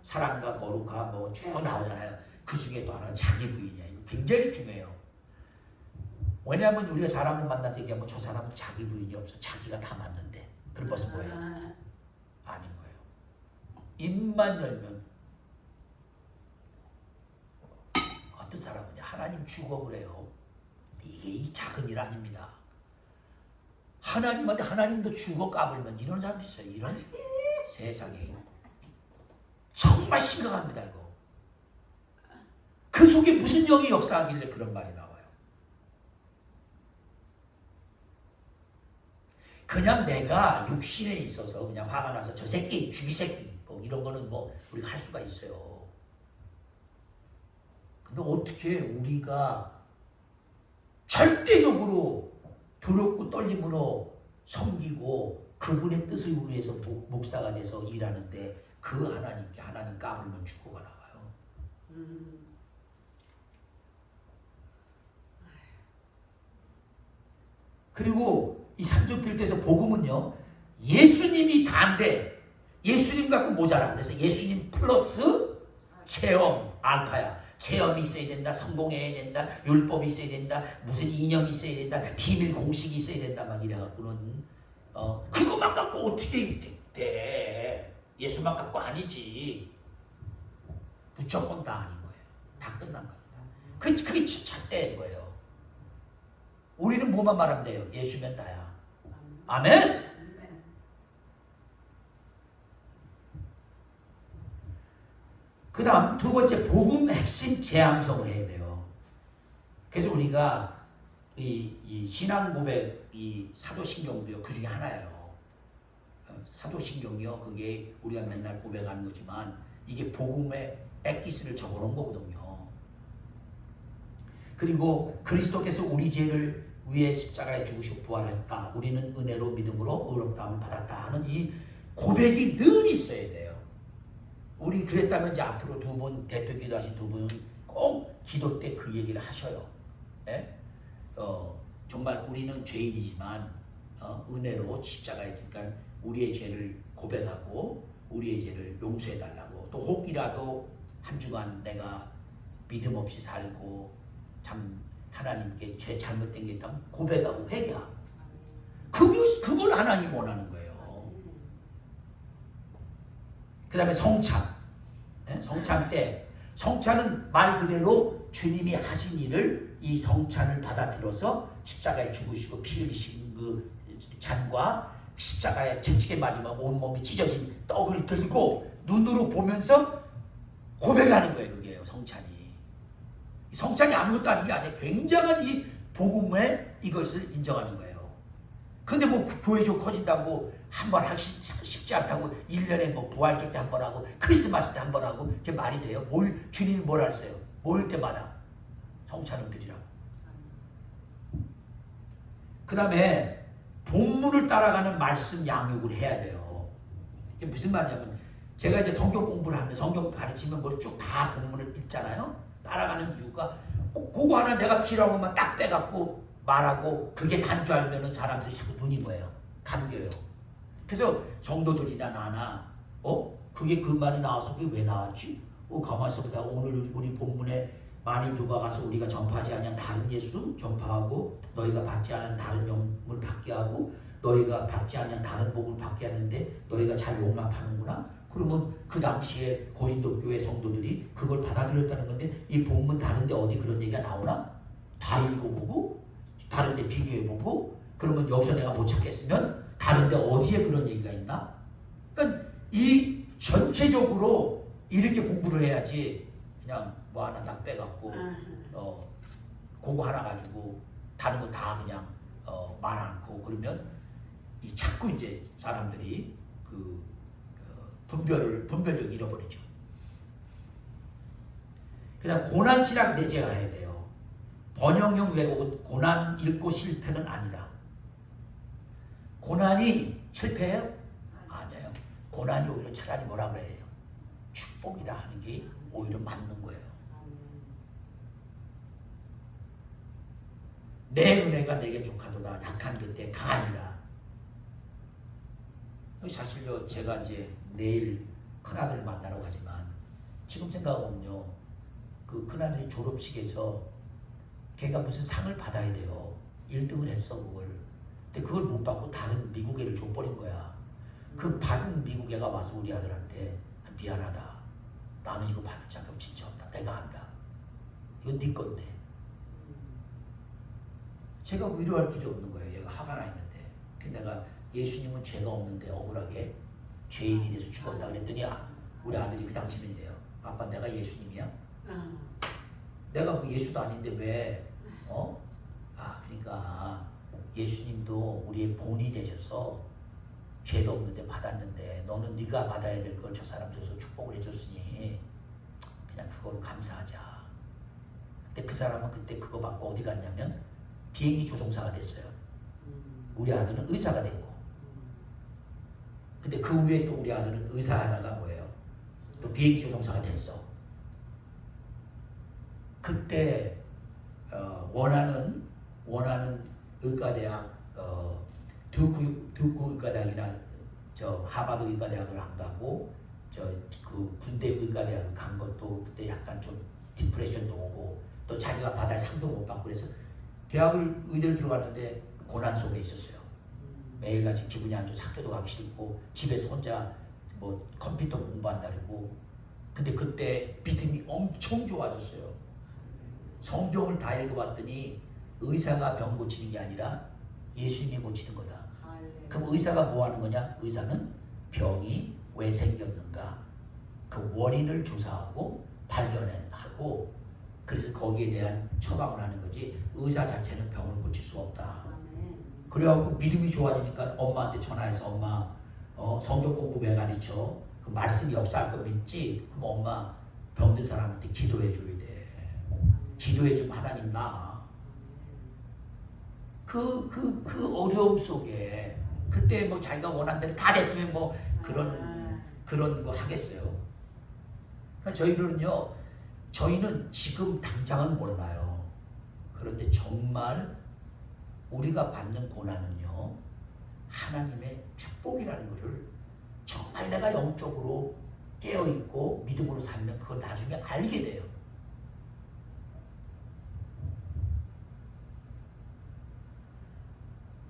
S1: 사랑과 거룩과 뭐 쭉 나오잖아요. 그 중에 또 하나는 자기 부인이야. 이거 굉장히 중요해요. 왜냐하면 우리가 사람을 만나서 얘기하면 저 사람은 자기 부인이 없어. 자기가 다 맞는데. 그럴 것은 뭐예요? 아닌 거예요. 입만 열면 어떤 사람은 하나님 죽어 그래요. 이게 이 작은 일 아닙니다. 하나님한테 하나님도 죽어 까불면 이런 사람 있어요. 이런 세상에 정말 심각합니다. 이거 그 속에 무슨 영이 역사하길래 그런 말이 나와요. 그냥 내가 육신에 있어서 그냥 화가 나서 저 새끼 죽이 새끼 뭐 이런 거는 뭐 우리가 할 수가 있어요. 근데 어떻게 우리가 절대적으로 두렵고 떨림으로 섬기고 그분의 뜻을 위해서 목사가 돼서 일하는데 그 하나님께 하나님 까불면 죽고가 나와요. 그리고 이 삼중필드에서 복음은요, 예수님이 다인데 예수님 갖고 모자라. 그래서 예수님 플러스 체험 알파야. 체험이 있어야 된다. 성공해야 된다. 율법이 있어야 된다. 무슨 이념이 있어야 된다. 비밀 공식이 있어야 된다. 막 이래갖고는 그것만 갖고 어떻게 돼? 예수만 갖고 아니지. 무조건 다 아닌 거예요. 다 끝난 겁니다. 그게 잣대인 거예요. 우리는 뭐만 말하면 돼요? 예수면 다야. 아멘? 그 다음 두 번째 복음 핵심 재앙성을 해야 돼요. 그래서 우리가 이 신앙 고백 이 사도신경도요 그 중에 하나예요. 사도신경이요 그게 우리가 맨날 고백하는 거지만 이게 복음의 엑기스를 적어놓은 거거든요. 그리고 그리스도께서 우리 죄를 위해 십자가에 죽으시고 부활했다. 우리는 은혜로 믿음으로 의롭다함을 받았다 하는 이 고백이 늘 있어야 돼요. 우리 그랬다면 이제 앞으로 두 분 대표 기도하신 두 분은 꼭 기도 때 그 얘기를 하셔요. 예? 정말 우리는 죄인이지만 은혜로 십자가에 그러니까 우리의 죄를 고백하고 우리의 죄를 용서해 달라고 또 혹이라도 한 주간 내가 믿음 없이 살고 참 하나님께 죄 잘못된 게 있다면 고백하고 회개하고 그걸 하나님 원하는 거예요. 그 다음에 성찬. 성찬 때 성찬은 말 그대로 주님이 하신 일을 이 성찬을 받아들여서 십자가에 죽으시고 피 흘리신 그 잔과 십자가에 채찍에 맞으면 온몸이 찢어진 떡을 들고 눈으로 보면서 고백하는 거예요. 그게요. 성찬이. 성찬이 아무것도 아닌 게 아니에요. 굉장한 이 복음의 이것을 인정하는 거예요. 근데 뭐 교회 좀 커진다고 한 번 하기 쉽지 않다고 1년에 뭐 부활절 때 한 번 하고 크리스마스 때 한 번 하고 그게 말이 돼요? 주님이 뭐라 했어요? 모일 때마다 성찬을 드리라고. 그 다음에 본문을 따라가는 말씀 양육을 해야 돼요. 이게 무슨 말이냐면 제가 이제 성경 공부를 하면 성경 가르치면 뭘 쭉 다 본문을 읽잖아요. 따라가는 이유가 그거 하나 내가 필요하고만 딱 빼갖고 말하고 그게 단 줄 알면은 사람들이 자꾸 눈이 뭐예요? 감겨요. 그래서 성도들이나 나나 그게 그 말이 나와서 그게 왜 나왔지? 가만있어 보다 오늘 우리 본문에 만일 누가 가서 우리가 전파하지 않은 다른 예수 전파하고 너희가 받지 않은 다른 영을 받게 하고 너희가 받지 않은 다른 복을 받게 하는데 너희가 잘 용납하는구나. 그러면 그 당시에 고린도 교회 성도들이 그걸 받아들였다는 건데 이 본문 다른데 어디 그런 얘기가 나오나? 다 읽어보고 다른데 비교해보고 그러면 여기서 내가 못 찾겠으면 다른데 어디에 그런 얘기가 있나? 그러니까 이 전체적으로 이렇게 공부를 해야지 그냥 뭐 하나 다 빼갖고 그거 하나 가지고 다른 거 다 그냥 말 않고 그러면 자꾸 이제 사람들이 그 분별력 잃어버리죠. 그 다음 고난신학 내재가 해야 돼요. 번영형 왜곡은 고난 읽고 실패는 아니다. 고난이 실패해요? 아니에요. 고난이 오히려 차라리 뭐라 그래요? 축복이다 하는 게 오히려 맞는 거예요. 내 은혜가 내게 족하도다. 약한 그때 강함이라. 사실요, 제가 이제 내일 큰아들 만나러 가지만 지금 생각해보면요, 그 큰아들이 졸업식에서 걔가 무슨 상을 받아야 돼요. 1등을 했어 그걸. 근데 그걸 못 받고 다른 미국 애를 줘버린 거야. 그 받은 미국 애가 와서 우리 아들한테 미안하다. 나는 이거 받을 자격 진짜 없다. 내가 한다. 이건 네 건데. 제가 위로할 필요 없는 거예요. 얘가 화가 나 있는데. 근데 내가 예수님은 죄가 없는데 억울하게 죄인이 돼서 죽었다 그랬더니 우리 아들이 그 당시는데요. 아빠 내가 예수님이야? 내가 뭐 예수도 아닌데 왜? 그러니까 예수님도 우리의 본이 되셔서 죄도 없는데 받았는데 너는 네가 받아야 될 걸 저 사람 줘서 축복을 해줬으니 그냥 그걸 감사하자. 근데 그 사람은 그때 그거 받고 어디 갔냐면 비행기 조종사가 됐어요. 우리 아들은 의사가 됐고. 근데 그 후에 또 우리 아들은 의사 하다가 뭐예요? 또 비행기 조종사가 됐어. 그때 원하는 의과대학 듀크 의과대학이나 저 하버드 의과대학을 안 가고 그 군대 의과대학을 간 것도 그때 약간 좀 디프레션도 오고 또 자기가 받을 상도 못 받고 그래서 대학을 의대를 들어갔는데 고난 속에 있었어요. 매일같이 기분이 안 좋아서 학교도 가기 싫고 집에서 혼자 뭐 컴퓨터 공부한다 그러고. 근데 그때 믿음이 엄청 좋아졌어요. 성경을 다 읽어봤더니 의사가 병 고치는 게 아니라 예수님이 고치는 거다. 그럼 의사가 뭐 하는 거냐? 의사는 병이 왜 생겼는가 그 원인을 조사하고 발견하고 그래서 거기에 대한 처방을 하는 거지 의사 자체는 병을 고칠 수 없다. 그래갖고 믿음이 좋아지니까 엄마한테 전화해서 엄마 성경 공부 왜 가르쳐? 그 말씀이 역사할 거 믿지? 그럼 엄마 병든 사람한테 기도해 줘야 돼. 기도해 주면 하나님 나. 그 어려움 속에 그때 뭐 자기가 원한 대로 다 됐으면 뭐 그런 거 하겠어요. 그러니까 저희는 지금 당장은 몰라요. 그런데 정말 우리가 받는 고난은요 하나님의 축복이라는 것을 정말 내가 영적으로 깨어있고 믿음으로 살면 그걸 나중에 알게 돼요.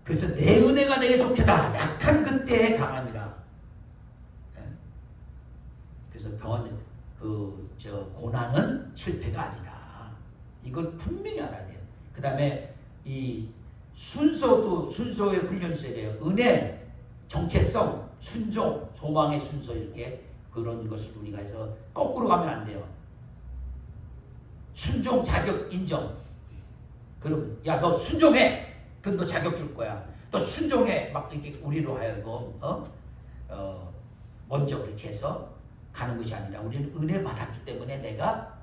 S1: 그래서 내 은혜가 내게 좋게다. 약한 그때의 강함이라. 그래서 고난은 실패가 아니다. 이걸 분명히 알아야 돼요. 그 다음에 이 순서의 훈련이 있어야 돼요. 은혜, 정체성, 순종, 소망의 순서 이렇게 그런 것을 우리가 해서 거꾸로 가면 안 돼요. 순종, 자격, 인정. 그럼 야 너 순종해. 그럼 너 자격 줄 거야. 너 순종해. 막 이렇게 우리로 하여금 먼저 그렇게 해서 가는 것이 아니라 우리는 은혜 받았기 때문에 내가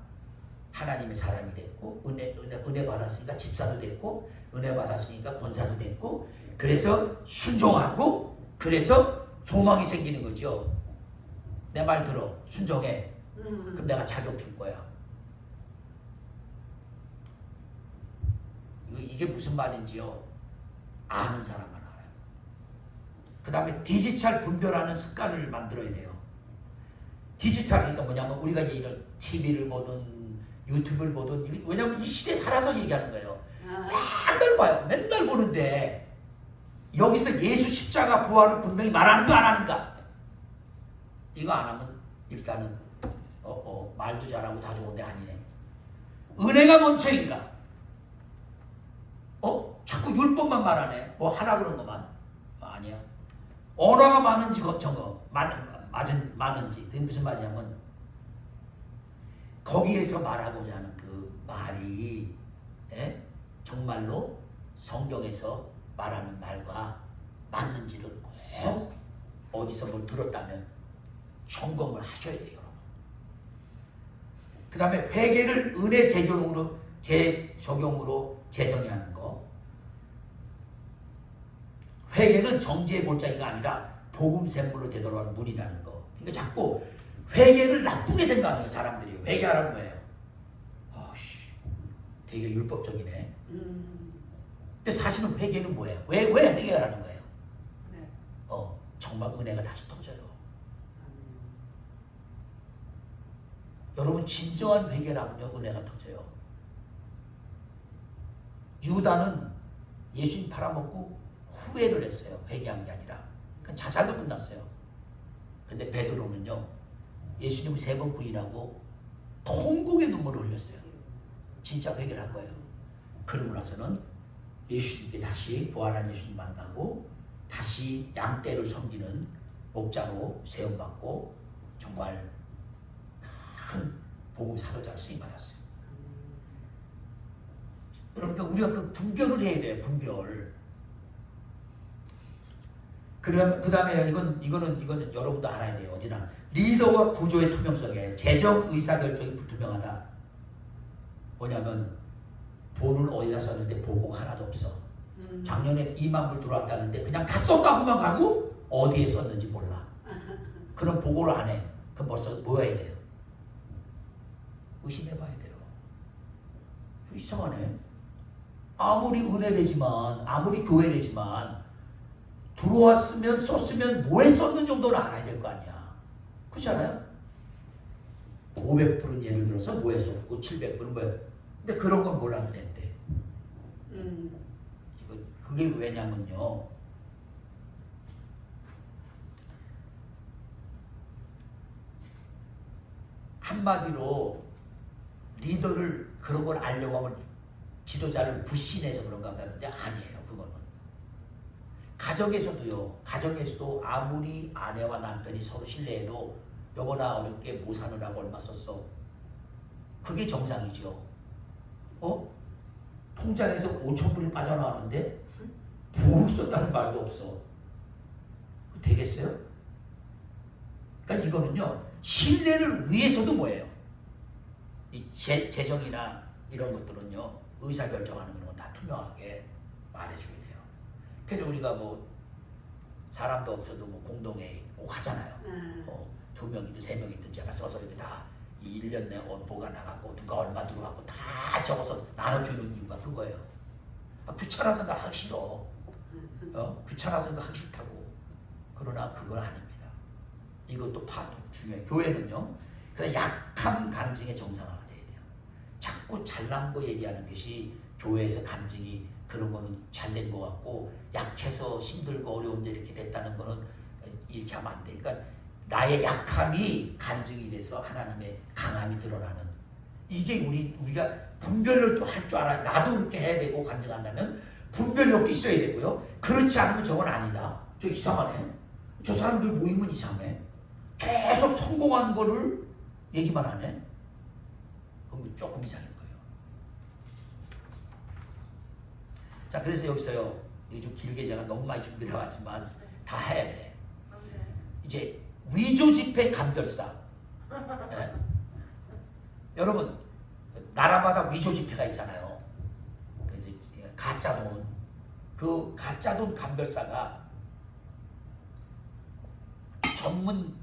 S1: 하나님의 사람이 됐고 은혜 받았으니까 집사도 됐고 은혜 받았으니까 권사도 됐고 그래서 순종하고 그래서 소망이 생기는 거죠. 내 말 들어. 순종해. 그럼 내가 자격 줄 거야. 이게 무슨 말인지요? 아는 사람만 알아요. 그 다음에 디지털 분별하는 습관을 만들어야 돼요. 디지털, 그러니까 뭐냐면 우리가 이제 이런 TV를 보든 유튜브를 보든 왜냐면 이 시대에 살아서 얘기하는 거예요. 맨날 봐요. 맨날 보는데 여기서 예수 십자가 부활을 분명히 말하는가 안 하는가? 이거 안 하면 일단은 말도 잘하고 다 좋은데 아니네. 은혜가 먼저인가? 자꾸 율법만 말하네. 뭐 하라 그런 것만. 아니야. 언어가 많은지 많은지 그게 무슨 말이냐면 거기에서 말하고자 하는 그 말이 정말로 성경에서 말하는 말과 맞는지를 꼭 어디서 뭘 들었다면 점검을 하셔야 돼요. 그 다음에 회개를 은혜 재적용으로 재정의하는 거. 회개는 정죄의 골짜기가 아니라 복음 샘물로 되돌아가는 문이라는 거. 그러니까 자꾸 회개를 나쁘게 생각하는 사람들이 회개하라는 거예요. 되게 율법적이네. 근데 사실은 회개는 뭐예요? 왜 회개하는 거예요?
S2: 네.
S1: 정말 은혜가 다시 터져요. 여러분 진정한 회개라면요 은혜가 터져요. 유다는 예수님 팔아먹고 후회를 했어요. 회개한 게 아니라. 그러니까 자살로 끝났어요. 근데 베드로는요 예수님을 3번 부인하고 통곡의 눈물을 흘렸어요. 진짜 회개를 한 거예요. 그러고 나서는 예수님께 다시 부활한 예수님 만나고 다시 양떼를 섬기는 목자로 세움받고 정말 큰 복음 사도자로 쓰임받았어요. 그러니까 우리가 그 분별을 해야 돼요. 분별. 그 다음에 이거는 여러분도 알아야 돼요. 어디나 리더와 구조의 투명성에 재정 의사결정이 불투명하다. 뭐냐면 돈을 어디다 썼는데 보고가 하나도 없어. 작년에 2만 불 들어왔다는데 그냥 다 썼다고만 가고 어디에 썼는지 몰라. 그런 보고를 안 해. 그럼 벌써 뭐 해야 돼요? 의심해봐야 돼요. 이상하네. 아무리 은혜되지만 아무리 교회되지만 들어왔으면 썼으면 뭐에 썼는 정도는 알아야 될 거 아니야. 그렇지 않아요? 500불은 예를 들어서 뭐에 썼고 700불은 뭐에. 근데 그런 건 몰라도 된대. 그게 왜냐면요. 한마디로 리더를 그런 걸 알려고 하면 지도자를 불신해서 그런가 하는데 아니에요. 그거는. 가정에서도 아무리 아내와 남편이 서로 신뢰해도 여보나 어저께 뭐 사느라고 얼마 썼어. 그게 정상이죠. 통장에서 5,000불이 빠져나왔는데 뭘 썼다는 말도 없어. 되겠어요? 그러니까 이거는요. 신뢰를 위해서도 뭐예요? 이 재정이나 이런 것들은요. 의사결정하는 그런 건 다 투명하게 말해줘야 돼요. 그래서 우리가 뭐 사람도 없어도 뭐 공동회의 꼭 하잖아요. 2명이든 3명이든 제가 써서 이렇게 다 1년 내 뭐가 나갔고 누가 얼마 들어가고 다 적어서 나눠주는 이유가 그거예요. 귀찮아서 나 하기 싫어. 귀찮아서 나 하기 싫다고. 그러나 그건 아닙니다. 이것도 중요해요. 교회는요. 그냥 약한 간증의 정상화가 돼야 돼요. 자꾸 잘난 거 얘기하는 것이 교회에서 간증이 그런 거는 잘된 것 같고 약해서 힘들고 어려운데 이렇게 됐다는 거는 이렇게 하면 안 돼. 그러니까 나의 약함이 간증이 돼서 하나님의 강함이 드러나는 이게 우리가 분별력도 할 줄 알아요. 나도 그렇게 해야 되고 간증한다면 분별력도 있어야 되고요. 그렇지 않으면 저건 아니다. 저 이상하네. 저 사람들 모임은 이상해. 계속 성공한 거를 얘기만 하네. 그럼 조금 이상할 거예요. 자, 그래서 여기서요. 좀 길게 제가 너무 많이 준비를 해왔지만 다 해야 돼. 이제 위조 지폐 감별사. 네? 여러분 나라마다 위조 지폐가 있잖아요. 가짜 돈. 그 가짜 돈 감별사가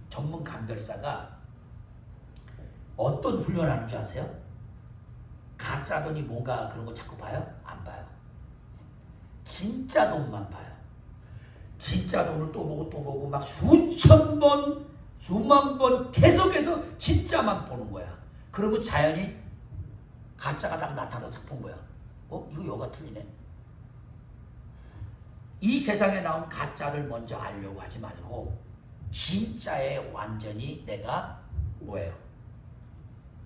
S1: 전문 감별사가 어떤 훈련하는 줄 아세요? 가짜 돈이 뭔가 그런 거 자꾸 봐요? 안 봐요. 진짜 돈만 봐요. 진짜 돈을 또 보고 막 수천 번, 수만 번 계속해서 진짜만 보는 거야. 그러면 자연히 가짜가 딱 나타나서 딱 본 거야. 이거 여가 틀리네. 이 세상에 나온 가짜를 먼저 알려고 하지 말고 진짜에 완전히 내가 뭐예요?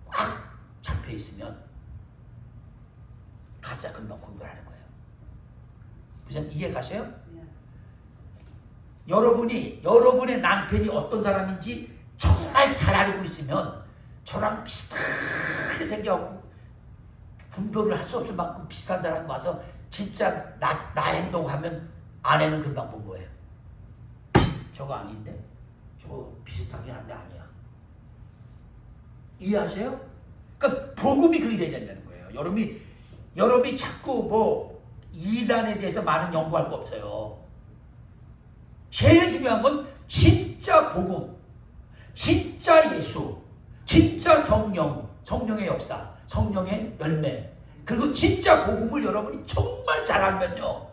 S1: 꽉 잡혀 있으면 가짜 금방 분별하는 거예요. 무슨 이해 가세요? 여러분의 남편이 어떤 사람인지 정말 잘 알고 있으면 저랑 비슷하게 생겨갖고 분별을 할 수 없을 만큼 비슷한 사람이 와서 진짜 나 행동하면 아내는 금방 본 거예요. 저거 아닌데? 저거 비슷하긴 한데 아니야. 이해하세요? 그러니까 복음이 그렇게 돼야 된다는 거예요. 여러분이 자꾸 뭐 이단에 대해서 많은 연구할 거 없어요. 제일 중요한 건 진짜 복음, 진짜 예수, 진짜 성령의 역사, 성령의 열매. 그리고 진짜 복음을 여러분이 정말 잘 알면요.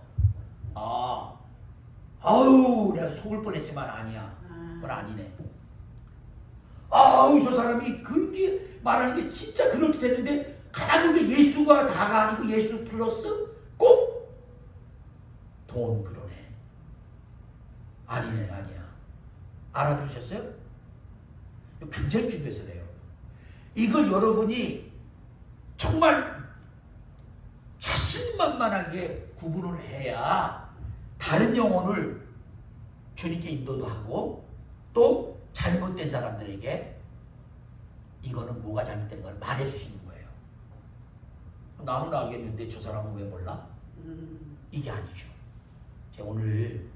S1: 아우 내가 속을 뻔했지만 아니야. 그건 아니네. 아우 저 사람이 그렇게 말하는 게 진짜 그렇게 됐는데 가만히 게 예수가 다가 아니고 예수 플러스 꼭 돈 그러네. 아니네 아니야. 알아들으셨어요? 이거 굉장히 중요해서 그래요. 이걸 여러분이 정말 자신만만하게 구분을 해야 다른 영혼을 주님께 인도도 하고 또 잘못된 사람들에게 이거는 뭐가 잘못된 걸 말해 주시는 거예요. 나는 알겠는데 저 사람은 왜 몰라? 이게 아니죠. 제가 오늘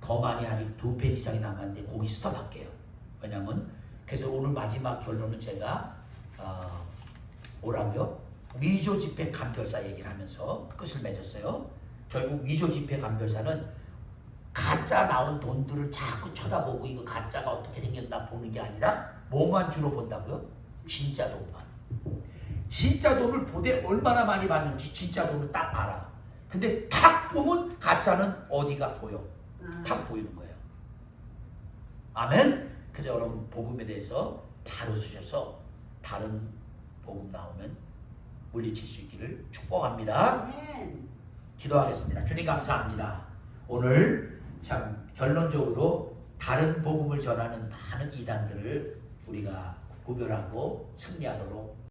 S1: 더 많이 아니 2페이지 이상이 남았는데 거기 스톱할게요. 왜냐면 그래서 오늘 마지막 결론은 제가 뭐라고요? 위조지폐 간별사 얘기를 하면서 끝을 맺었어요. 결국 위조지폐 간별사는 가짜 나온 돈들을 자꾸 쳐다보고 이거 가짜가 어떻게 생겼나 보는 게 아니라 뭐만 주로 본다고요? 진짜 돈만. 진짜 돈을 보되 얼마나 많이 받는지 진짜 돈을 딱 알아. 근데 탁 보면 가짜는 어디가 보여. 탁 보이는 거예요. 아멘. 그래서 여러분 복음에 대해서 바로 쓰셔서 다른 복음 나오면 물리칠 수 있기를 축복합니다. 기도하겠습니다. 주님 감사합니다. 오늘 참 결론적으로 다른 복음을 전하는 많은 이단들을 우리가 구별하고 승리하도록